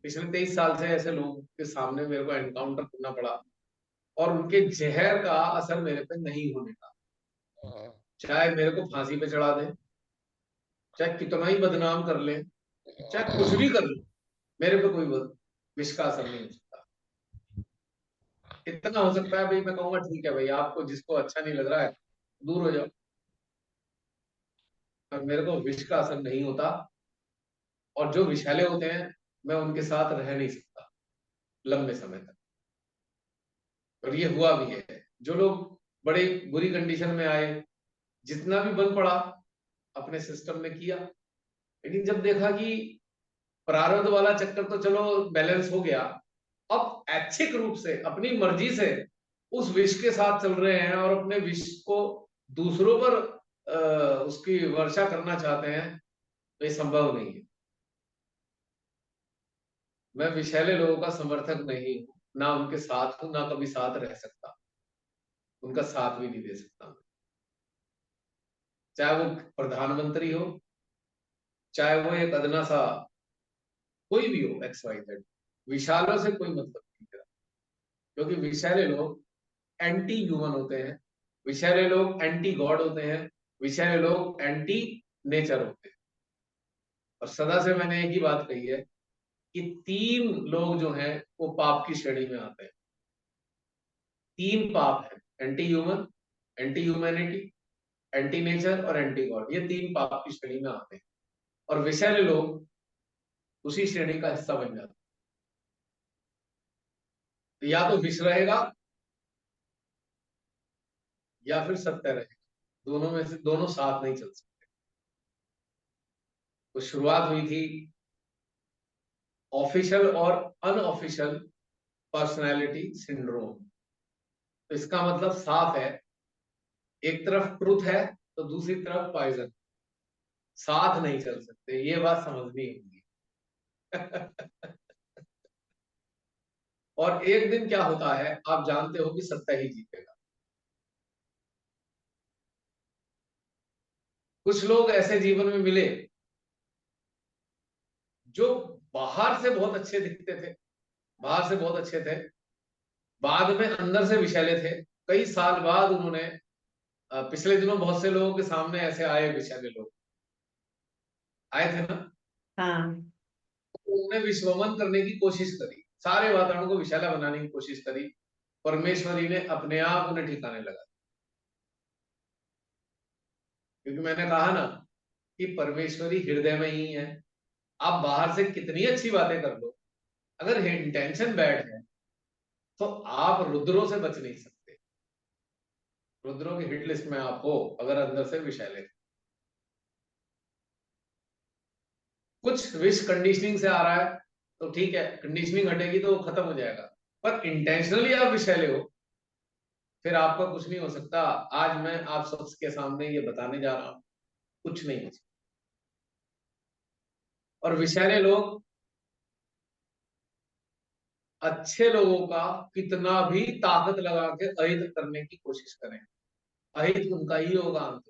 पिछले 23 साल से ऐसे लोगों के सामने मेरे को एनकाउंटर करना पड़ा, और उनके जहर का असर मेरे पे नहीं होने का, चाहे मेरे को फांसी पे चढ़ा दे, चाहे कितना ही बदनाम कर ले, चाहे कुछ भी कर ले, मेरे पे कोई विष का असर नहीं हो सकता। इतना हो सकता है भाई, मैं कहूंगा ठीक है भाई, आपको जिसको अच्छा नहीं लग रहा है दूर हो जाओ, पर मेरे को विष का असर नहीं होता। और जो विषैले होते हैं, मैं उनके साथ रह नहीं सकता लंबे समय तक, और ये हुआ भी है। जो लोग बड़े बुरी कंडीशन में आए, जितना भी बन पड़ा अपने सिस्टम में किया, लेकिन जब देखा कि प्रारब्ध वाला चक्कर तो चलो बैलेंस हो गया, अब ऐच्छिक रूप से अपनी मर्जी से उस विष के साथ चल रहे हैं, और अपने विष को दूसरों पर उसकी वर्षा करना चाहते हैं, तो ये संभव नहीं है। मैं विषैले लोगों का समर्थक नहीं हूं, ना उनके साथ हूं, ना कभी साथ रह सकता, उनका साथ भी नहीं दे सकता मैं। चाहे वो प्रधानमंत्री हो, चाहे वो एक अदना सा कोई भी हो, एक्स वाई जेड, विशालों से कोई मतलब नहीं मेरा। क्योंकि विषैले लोग एंटी ह्यूमन होते हैं, विषैले लोग एंटी गॉड होते हैं, विषैले लोग एंटी नेचर होते हैं। और सदा से मैंने एक ही बात कही है कि 3 लोग जो हैं वो पाप की श्रेणी में आते हैं। 3 पाप है, anti human, anti humanity, anti nature और एंटी गॉड। ये 3 पाप की श्रेणी में आते हैं, और विषैले लोग उसी श्रेणी का हिस्सा बन जाते हैं। तो या तो विष रहेगा या फिर सत्य रहेगा, दोनों में से दोनों साथ नहीं चल सकते। तो शुरुआत हुई थी ऑफिशियल और अनऑफिशियल पर्सनालिटी सिंड्रोम। तो इसका मतलब साफ है, एक तरफ ट्रुथ है तो दूसरी तरफ पॉइजन, साथ नहीं चल सकते, ये बात समझनी होगी। और एक दिन क्या होता है आप जानते हो कि सत्य ही जीतेगा। कुछ लोग ऐसे जीवन में मिले जो बाहर से बहुत अच्छे दिखते थे, बाहर से बहुत अच्छे थे, बाद में अंदर से विषैले थे। कई साल बाद उन्होंने, पिछले दिनों बहुत से लोगों के सामने ऐसे आए विषैले लोग, आए थे ना, हाँ। तो उन्होंने विश्वमन करने की कोशिश करी, सारे वातावरण को विषैला बनाने की कोशिश करी। परमेश्वरी ने अपने आप उन्हें ठिकाने लगा, क्योंकि मैंने कहा ना कि परमेश्वरी हृदय में ही है। आप बाहर से कितनी अच्छी बातें कर लो, अगर इंटेंशन बैड है तो आप रुद्रों से बच नहीं सकते। रुद्रों की हिट लिस्ट में आप हो अगर अंदर से विषैले। कुछ विश कंडीशनिंग से आ रहा है तो ठीक है, कंडीशनिंग हटेगी तो वो खत्म हो जाएगा, पर इंटेंशनली आप विषैले हो, फिर आपका कुछ नहीं हो सकता। आज मैं आप सबके सामने ये बताने जा रहा हूं, कुछ नहीं हो सकता। और विषैले लोग अच्छे लोगों का कितना भी ताकत लगा के अहित करने की कोशिश करें, अहित उनका ही होगा अंत।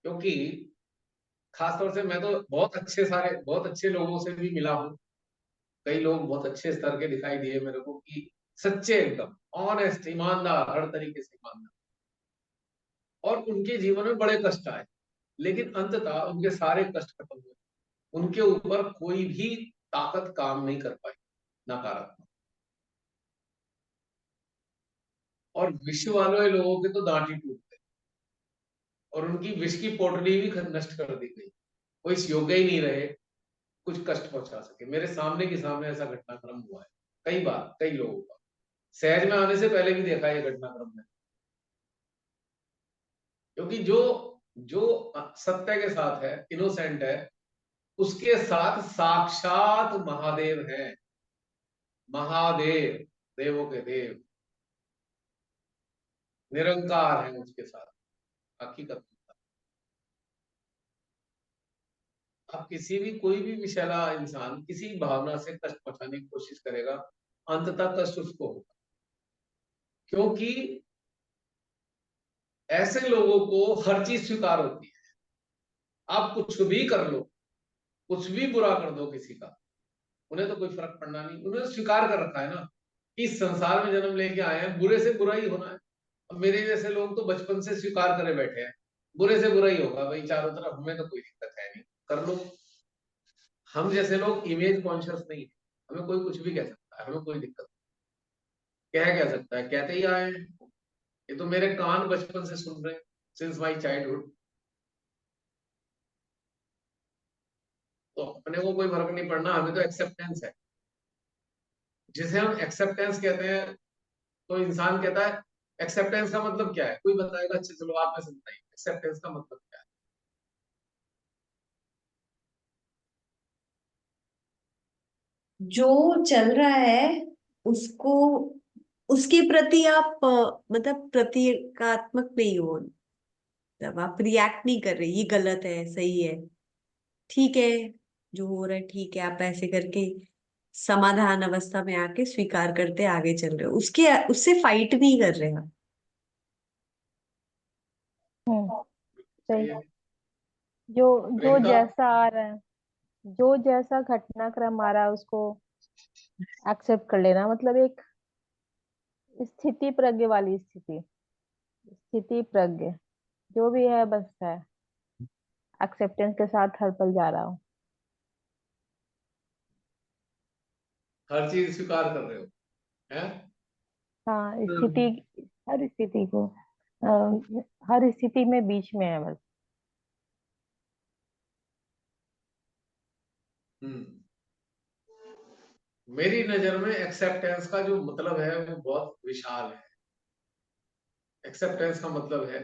क्योंकि खासतौर से मैं तो बहुत अच्छे लोगों से भी मिला हूं। कई लोग बहुत अच्छे स्तर के दिखाई दिए मेरे को, कि सच्चे, एकदम ऑनेस्ट, ईमानदार, हर तरीके से ईमानदार, और उनके जीवन में बड़े कष्ट आए, लेकिन अंततः उनके सारे कष्ट खत्म हुए। उनके ऊपर कोई भी ताकत काम नहीं कर पाई, नकारात्मक। और विश्व वालों लोगों के तो दांत ही टूटते। और उनकी विष की पोटली भी नष्ट कर दी गई। वो इस योग्य ही नहीं रहे कुछ कष्ट पहुंचा सके। मेरे सामने के सामने ऐसा घटनाक्रम हुआ है कई बार, कई लोगों का। सहज में आने से पहले भी देखा है ये घटनाक्रम में। क्योंकि जो जो सत्य के साथ है, इनोसेंट है, उसके साथ साक्षात महादेव है। महादेव, देवों के देव, निरंकार है उसके साथ हकीकत। अब किसी भी कोई भी विषैला इंसान किसी भावना से कष्ट पहुंचाने की कोशिश करेगा, अंततः कष्ट उसको होगा। क्योंकि ऐसे लोगों को हर चीज स्वीकार होती है। आप कुछ भी कर लो, कुछ भी बुरा कर दो किसी का, उन्हें तो कोई फर्क पड़ना नहीं। उन्हें स्वीकार कर रखा है ना कि इस संसार में जन्म लेके आए हैं, बुरे से बुरा ही होना है। अब मेरे जैसे लोग तो बचपन से स्वीकार करे बैठे हैं, बुरे से बुरा ही होगा भाई चारों तरफ, हमें तो कोई दिक्कत है नहीं, कर लो। हम जैसे लोग इमेज कॉन्शियस नहीं है, हमें कोई कुछ भी कह सकता है, हमें कोई दिक्कत कह सकता है, कहते ही आए हैं। ये तो मेरे कान बचपन से सुन रहे हैं, सिंस माई चाइल्डहुड। तो अपने को कोई फर्क नहीं पड़ना, हमें तो एक्सेप्टेंस है, जिसे हम एक्सेप्टेंस कहते हैं। तो इंसान कहता है एक्सेप्टेंस का मतलब क्या है, कोई बताएगा? अच्छा चलो आप में से बताइए, एक्सेप्टेंस का मतलब क्या है? जो चल रहा है उसको, उसके प्रति आप मतलब प्रतीकात्मक नहीं हो, मतलब आप रिएक्ट नहीं कर रहे ये गलत है सही है, ठीक है जो हो रहा है ठीक है, आप ऐसे करके समाधान अवस्था में आके स्वीकार करते आगे चल रहे हो, उसके उससे फाइट नहीं कर रहे आप। सही। ये जो जो प्रियंका, जैसा आ रहा है, जो जैसा घटनाक्रम आ रहा है उसको एक्सेप्ट कर लेना, मतलब एक स्थिति प्रज्ञ वाली स्थिति, स्थिति प्रज्ञ जो भी है बस है, एक्सेप्टेंस के साथ हर पल जा रहा हूँ। हर चीज स्वीकार कर रहे हो हैं? हाँ, स्थिति, हर स्थिति को, हर स्थिति में बीच में है बस। हम्म। मेरी नजर में एक्सेप्टेंस का जो मतलब है वो बहुत विशाल है। एक्सेप्टेंस का मतलब है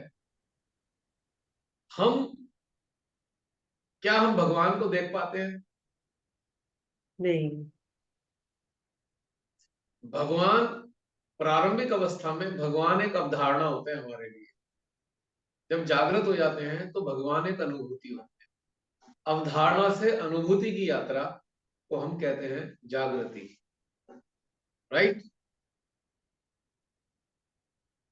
हम, क्या हम भगवान को देख पाते हैं? नहीं। भगवान प्रारंभिक अवस्था में भगवान एक अवधारणा होते हैं हमारे लिए। जब जागृत हो जाते हैं तो भगवान एक अनुभूति होती है। अवधारणा से अनुभूति की यात्रा को हम कहते हैं जागृति, राइट?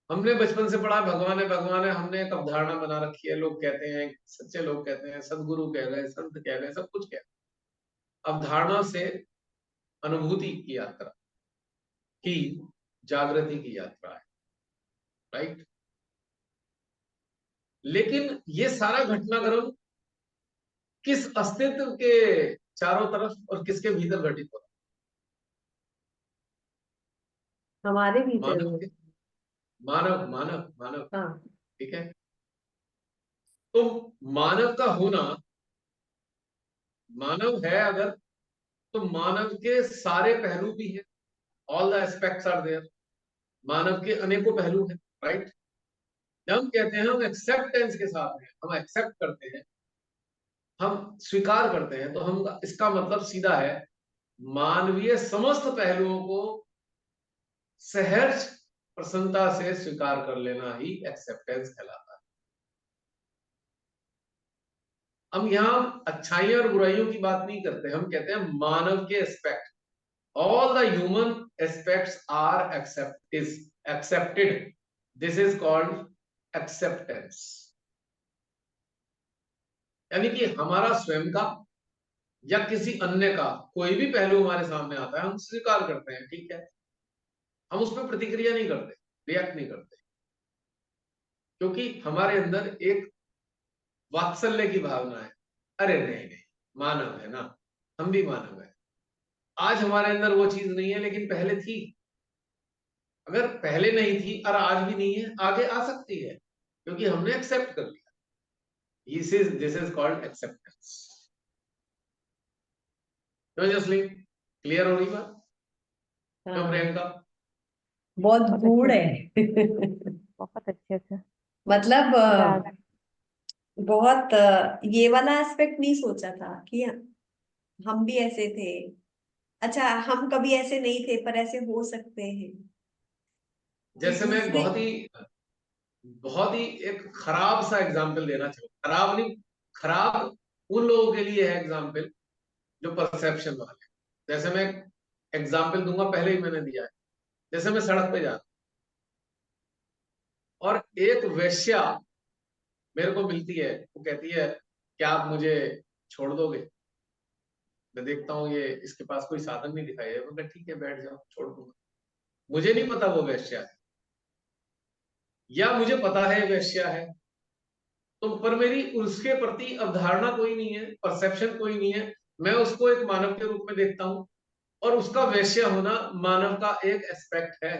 हमने बचपन से पढ़ा भगवान है भगवान है, हमने एक अवधारणा बना रखी है। लोग कहते हैं, सच्चे लोग कहते हैं, सदगुरु कह गए, संत कह गए, सब कुछ कह गए। अवधारणा से अनुभूति की यात्रा ही जागृति की यात्रा है, राइट? लेकिन ये सारा घटनाक्रम किस अस्तित्व के चारों तरफ और किसके भीतर घटित हो रहा हमारे है? भीतर मानव है। के, मानव मानव मानव, हाँ। ठीक है। तो मानव का होना, मानव है अगर, तो मानव के सारे पहलू भी हैं, all the aspects are there. मानव के अनेकों पहलू हैं, राइट? जब हम कहते हैं हम एक्सेप्टेंस के साथ हैं, हम एक्सेप्ट करते हैं, हम स्वीकार करते हैं, तो हम, इसका मतलब सीधा है मानवीय समस्त पहलुओं को सहज प्रसन्नता से स्वीकार कर लेना ही एक्सेप्टेंस कहलाता है। हम यहाँ अच्छाइयों और बुराइयों की बात नहीं करते, हम कहते हैं मानव के aspect, all the human aspects are accepted, this is called acceptance. यानी कि हमारा स्वयं का या किसी अन्य का कोई भी पहलू हमारे सामने आता है, हम स्वीकार करते हैं, ठीक है। हम उस पर प्रतिक्रिया नहीं करते, रिएक्ट नहीं करते, क्योंकि हमारे अंदर एक वात्सल्य की भावना है। अरे नहीं नहीं, मानव है ना, हम भी मानव है। आज हमारे अंदर वो चीज नहीं है, लेकिन पहले थी। अगर पहले नहीं थी और आज भी नहीं है, आगे आ सकती है, क्योंकि हमने एक्सेप्ट कर लिया। this is called acceptance. क्यों जसलीन, क्लियर हो रही बात? क्यों हाँ, प्रियंका? बहुत बहुत गूढ़ अच्छे है। बहुत अच्छे से मतलब राग बहुत ये वाला एस्पेक्ट नहीं सोचा था कि हम भी ऐसे थे। अच्छा, हम कभी ऐसे नहीं थे पर ऐसे हो सकते हैं। कि जैसे मैं एक दूसरे बहुत ही एक खराब सा एग्जाम्पल देना चाहूंगा, खराब नहीं, खराब उन लोगों के लिए है एग्जाम्पल जो परसेप्शन वाले। जैसे मैं एग्जाम्पल दूंगा, पहले ही मैंने दिया है। जैसे मैं सड़क पे जा रहा हूं और एक वेश्या मेरे को मिलती है, वो कहती है क्या आप मुझे छोड़ दोगे? मैं देखता हूँ ये इसके पास कोई साधन नहीं दिखाई है, मैं ठीक है बैठ जाओ, छोड़ दूंगा। मुझे नहीं पता वो वेश्या है, या मुझे पता है वेश्या है, तो पर मेरी उसके प्रति अवधारणा कोई नहीं है, परसेप्शन कोई नहीं है। मैं उसको एक मानव के रूप में देखता हूं और उसका वैश्य होना मानव का एक एस्पेक्ट है।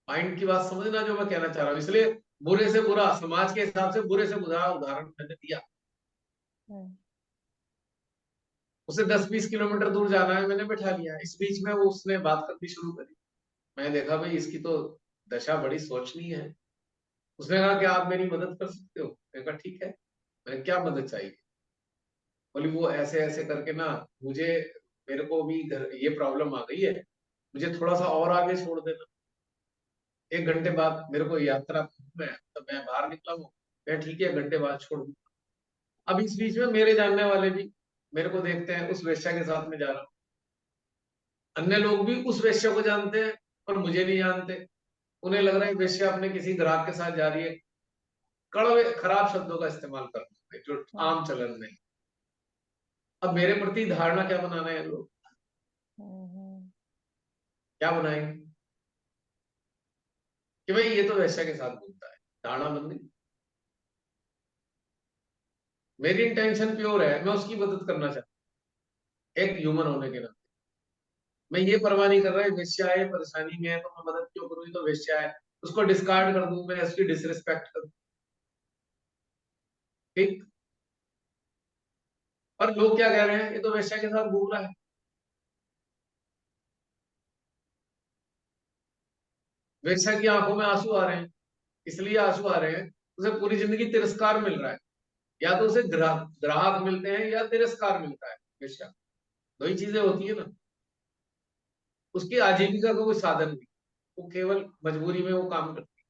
माइंड की बात समझना जो मैं कहना चाह रहा हूं। इसलिए बुरे से बुरा, समाज के हिसाब से बुरे से बुरा उदाहरण मैंने दिया। उसे 10-20 किलोमीटर दूर जाना है, मैंने बैठा लिया। इस बीच में वो उसने बात करनी शुरू करी। मैंने देखा भाई इसकी तो दशा बड़ी सोचनीय है। उसने कहा कि आप मेरी मदद कर सकते हो? मैंने कहा ठीक है। मैंने क्या मदद चाहिए? बोली वो ऐसे ऐसे करके ना मुझे, मेरे को भी घर ये प्रॉब्लम आ गई है, मुझे थोड़ा सा और आगे छोड़ देना। 1 घंटे बाद मेरे को यात्रा में, तो मैं बाहर निकला हूँ, मैं ठीक है 1 घंटे बाद छोड़ दूँ। अब इस बीच में मेरे जानने वाले भी मेरे को देखते हैं, उस वेश्या के साथ में जा रहा हूँ। अन्य लोग भी उस वेश्या को जानते हैं पर मुझे नहीं जानते। उन्हें लग रहा है वेश्या अपने किसी ग्राहक के साथ जा रही है। कड़वे खराब शब्दों का इस्तेमाल कर रहे हैं जो आम चलन में। अब मेरे प्रति धारणा क्या बनाना है लोग? क्या बनाएंगे कि भाई ये तो वैश्या के साथ घूमता है, धारणा बन गई। मेरी इंटेंशन प्योर है, मैं उसकी मदद करना चाहता हूं एक ह्यूमन होने के नाते। मैं ये परवाह नहीं कर रहा है वेश्या है, परेशानी में है तो मैं मदद क्यों करूं, ये तो वेश्या है, उसको डिस्कार्ड कर दूं, मैं उसकी डिसरिस्पेक्ट कर दूं। ठीक। और लोग क्या कह रहे हैं, ये तो वेश्या के साथ घूम रहा है। वेश्या की आंखों में आंसू आ रहे हैं, इसलिए आंसू आ रहे हैं, उसे पूरी जिंदगी तिरस्कार मिल रहा है। या तो उसे ग्राहक मिलते हैं या तिरस्कार मिलता है। वेश्या दो ही चीजें होती है ना। उसकी आजीविका का कोई साधन नहीं, वो केवल मजबूरी में वो काम करती है।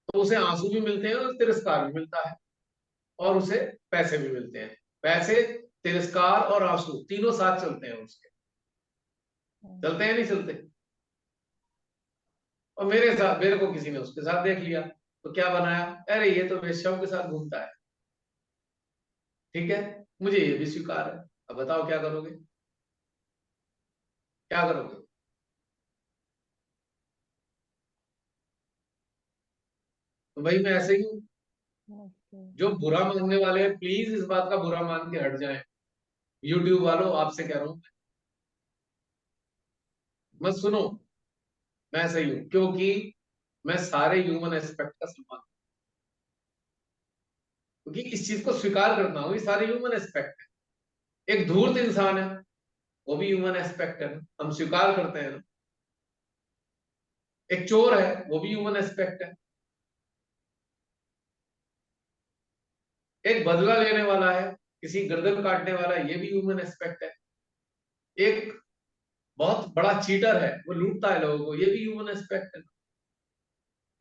तो उसे आंसू भी मिलते हैं और तिरस्कार भी मिलता है, और उसे पैसे भी मिलते हैं। पैसे, तिरस्कार और आंसू तीनों साथ चलते हैं उसके। चलते हैं नहीं चलते? और मेरे साथ, मेरे को किसी ने उसके साथ देख लिया तो क्या बनाया, अरे ये तो वेश्याओं के साथ घूमता है। ठीक है, मुझे ये भी स्वीकार है। अब बताओ क्या करोगे? क्या करोगे? तो भाई मैं ऐसे ही हूं। जो बुरा मानने वाले हैं प्लीज इस बात का बुरा मान के हट जाएं। यूट्यूब वालों, आपसे कह रहा हूं, मत सुनो। मैं सही हूं क्योंकि मैं सारे ह्यूमन एस्पेक्ट का सम्मान, क्योंकि इस चीज को स्वीकार करता हूं, ये सारे ह्यूमन एस्पेक्ट है। एक धूर्त इंसान है, वो भी ह्यूमन एस्पेक्ट है, हम स्वीकार करते हैं। एक चोर है, वो भी ह्यूमन एस्पेक्ट है। एक बदला लेने वाला है, किसी गर्दन काटने वाला, ये भी ह्यूमन एस्पेक्ट है। एक बहुत बड़ा चीटर है, वो लूटता है लोगों को, ये भी ह्यूमन एस्पेक्ट है।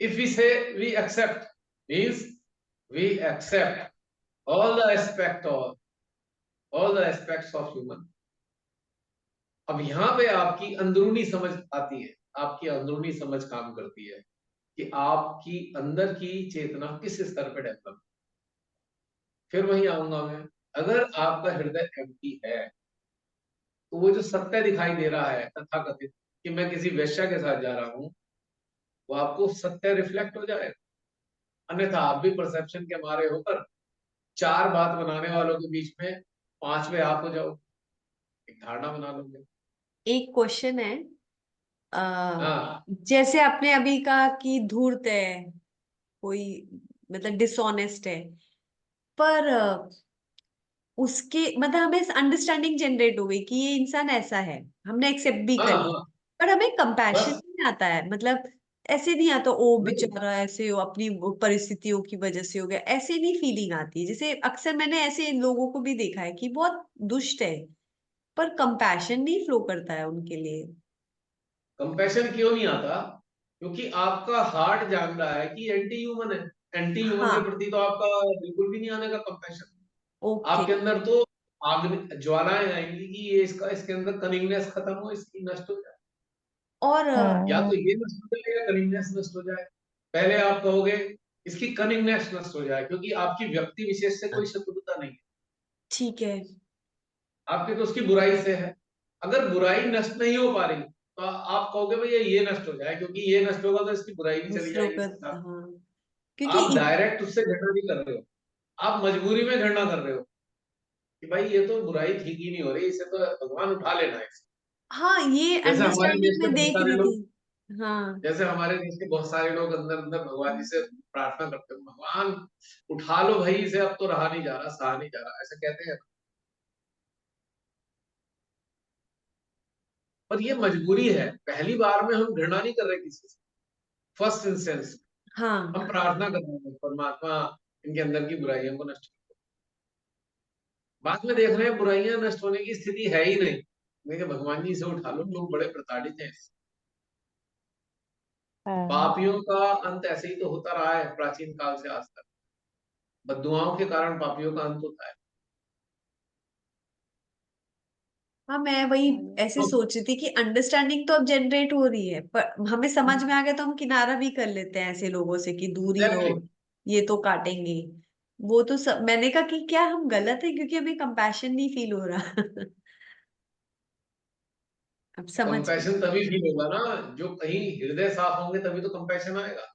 If we say we accept, means we accept all the aspect of all the aspects of human। अब यहाँ पे आपकी अंदरूनी समझ आती है, आपकी अंदरूनी समझ काम करती है कि आपकी अंदर की चेतना किस स्तर पे डेवलप। फिर वही आऊंगा मैं, अगर आपका हृदय एम्प्टी है तो वो जो सत्य दिखाई दे रहा है तथाकथित कि मैं किसी वेश्या के साथ जा रहा हूं, वो आपको सत्य रिफ्लेक्ट हो जाएगा। अन्यथा आप भी परसेप्शन के मारे होकर 4 बात बनाने वालों के बीच में 5वें आप हो जाओ, एक धारणा बना लोगे। एक क्वेश्चन है। हाँ जैसे आपने अभी कहा कि धूर्त है कोई, मतलब डिसऑनेस्ट है, पर उसके मतलब हमें अंडरस्टैंडिंग जनरेट हो गई कि ये इंसान ऐसा है, हमने एक्सेप्ट भी हाँ कर लिया। हाँ, पर हमें कंपैशन बस नहीं आता है, मतलब ऐसे नहीं आता ओ नहीं, बेचारा ऐसे हो अपनी वो परिस्थितियों की वजह से हो गया, ऐसे नहीं फीलिंग आती। जैसे अक्सर मैंने ऐसे लोगों को भी देखा है कि बहुत दुष्ट है, पर कंपैशन नहीं फ्लो करता है उनके लिए। कंपैशन क्यों नहीं आता? क्योंकि आपका हार्ट जान रहा है कि एंटी ह्यूमन है। एंटी ह्यूमन के हाँ, प्रति तो आपका बिल्कुल भी नहीं आने का कंपैशन। ओके। आपके अंदर तो आग ज्वालाएं आएंगी कि ये इसका इसके अंदर कनिंगनेस खत्म हो, इसकी नष्ट हो जाए। और या हम्म तो ये नष्ट हो जाए या कनिंगनेस नष्ट हो जाए। पहले आप कहोगे इसकी कनिंगनेस नष्ट हो जाए, क्योंकि आपकी व्यक्ति विशेष से कोई शत्रुता नहीं है, ठीक है, आपकी तो उसकी बुराई से है। अगर बुराई नष्ट नहीं हो पा रही तो आप कहोगे भैया ये नष्ट हो जाए, क्योंकि ये नष्ट होगा तो इसकी बुराई भी चली दूसरों जाएगी का, इसके साथ। हाँ, क्योंकि आप डायरेक्ट उससे घृणा नहीं कर रहे हो, आप मजबूरी में घृणा कर रहे हो कि भाई ये तो बुराई ठीक ही नहीं हो रही, इसे तो भगवान उठा लेना है। हाँ, ये जैसे हमारे देश अंडरस्टैंडिंग के में बहुत देख सारे रही थी। लोग हाँ, जैसे हमारे देश के बहुत सारे लोग अंदर अंदर भगवान जी से प्रार्थना करते हैं, भगवान उठा लो भाई इसे, अब तो रहा नहीं जा रहा, सहा नहीं जा रहा, ऐसा कहते हैं। पर ये मजबूरी है, पहली बार में हम घृणा नहीं कर रहे किसी से। फर्स्ट इंस्टेंस हाँ, हम प्रार्थना कर रहे हैं परमात्मा इनके अंदर की बुराइयों को नष्ट कर। बाद में देख रहे हैं बुराइयां नष्ट होने की स्थिति है ही नहीं, लेकिन भगवान जी इसे उठा लो, लोग बड़े प्रताड़ित हैं। हाँ। पापियों का अंत ऐसे ही तो होता रहा है प्राचीन काल से आज तक। बद्दुआओं के कारण पापियों का अंत होता है। हाँ, मैं वही ऐसे तो सोच रही थी कि अंडरस्टैंडिंग तो अब जनरेट हो रही है, पर हमें समझ में आ गया तो हम किनारा भी कर लेते हैं ऐसे लोगों से कि दूर ही रहो, एग्जैक्टली, ये तो काटेंगे। वो तो सब मैंने कहा कि क्या हम गलत है क्योंकि हमें कंपैशन नहीं फील हो रहा। अब समझ गई। कंपैशन तभी फील होगा ना जो कहीं हृदय साफ होंगे, तभी तो कंपैशन आएगा।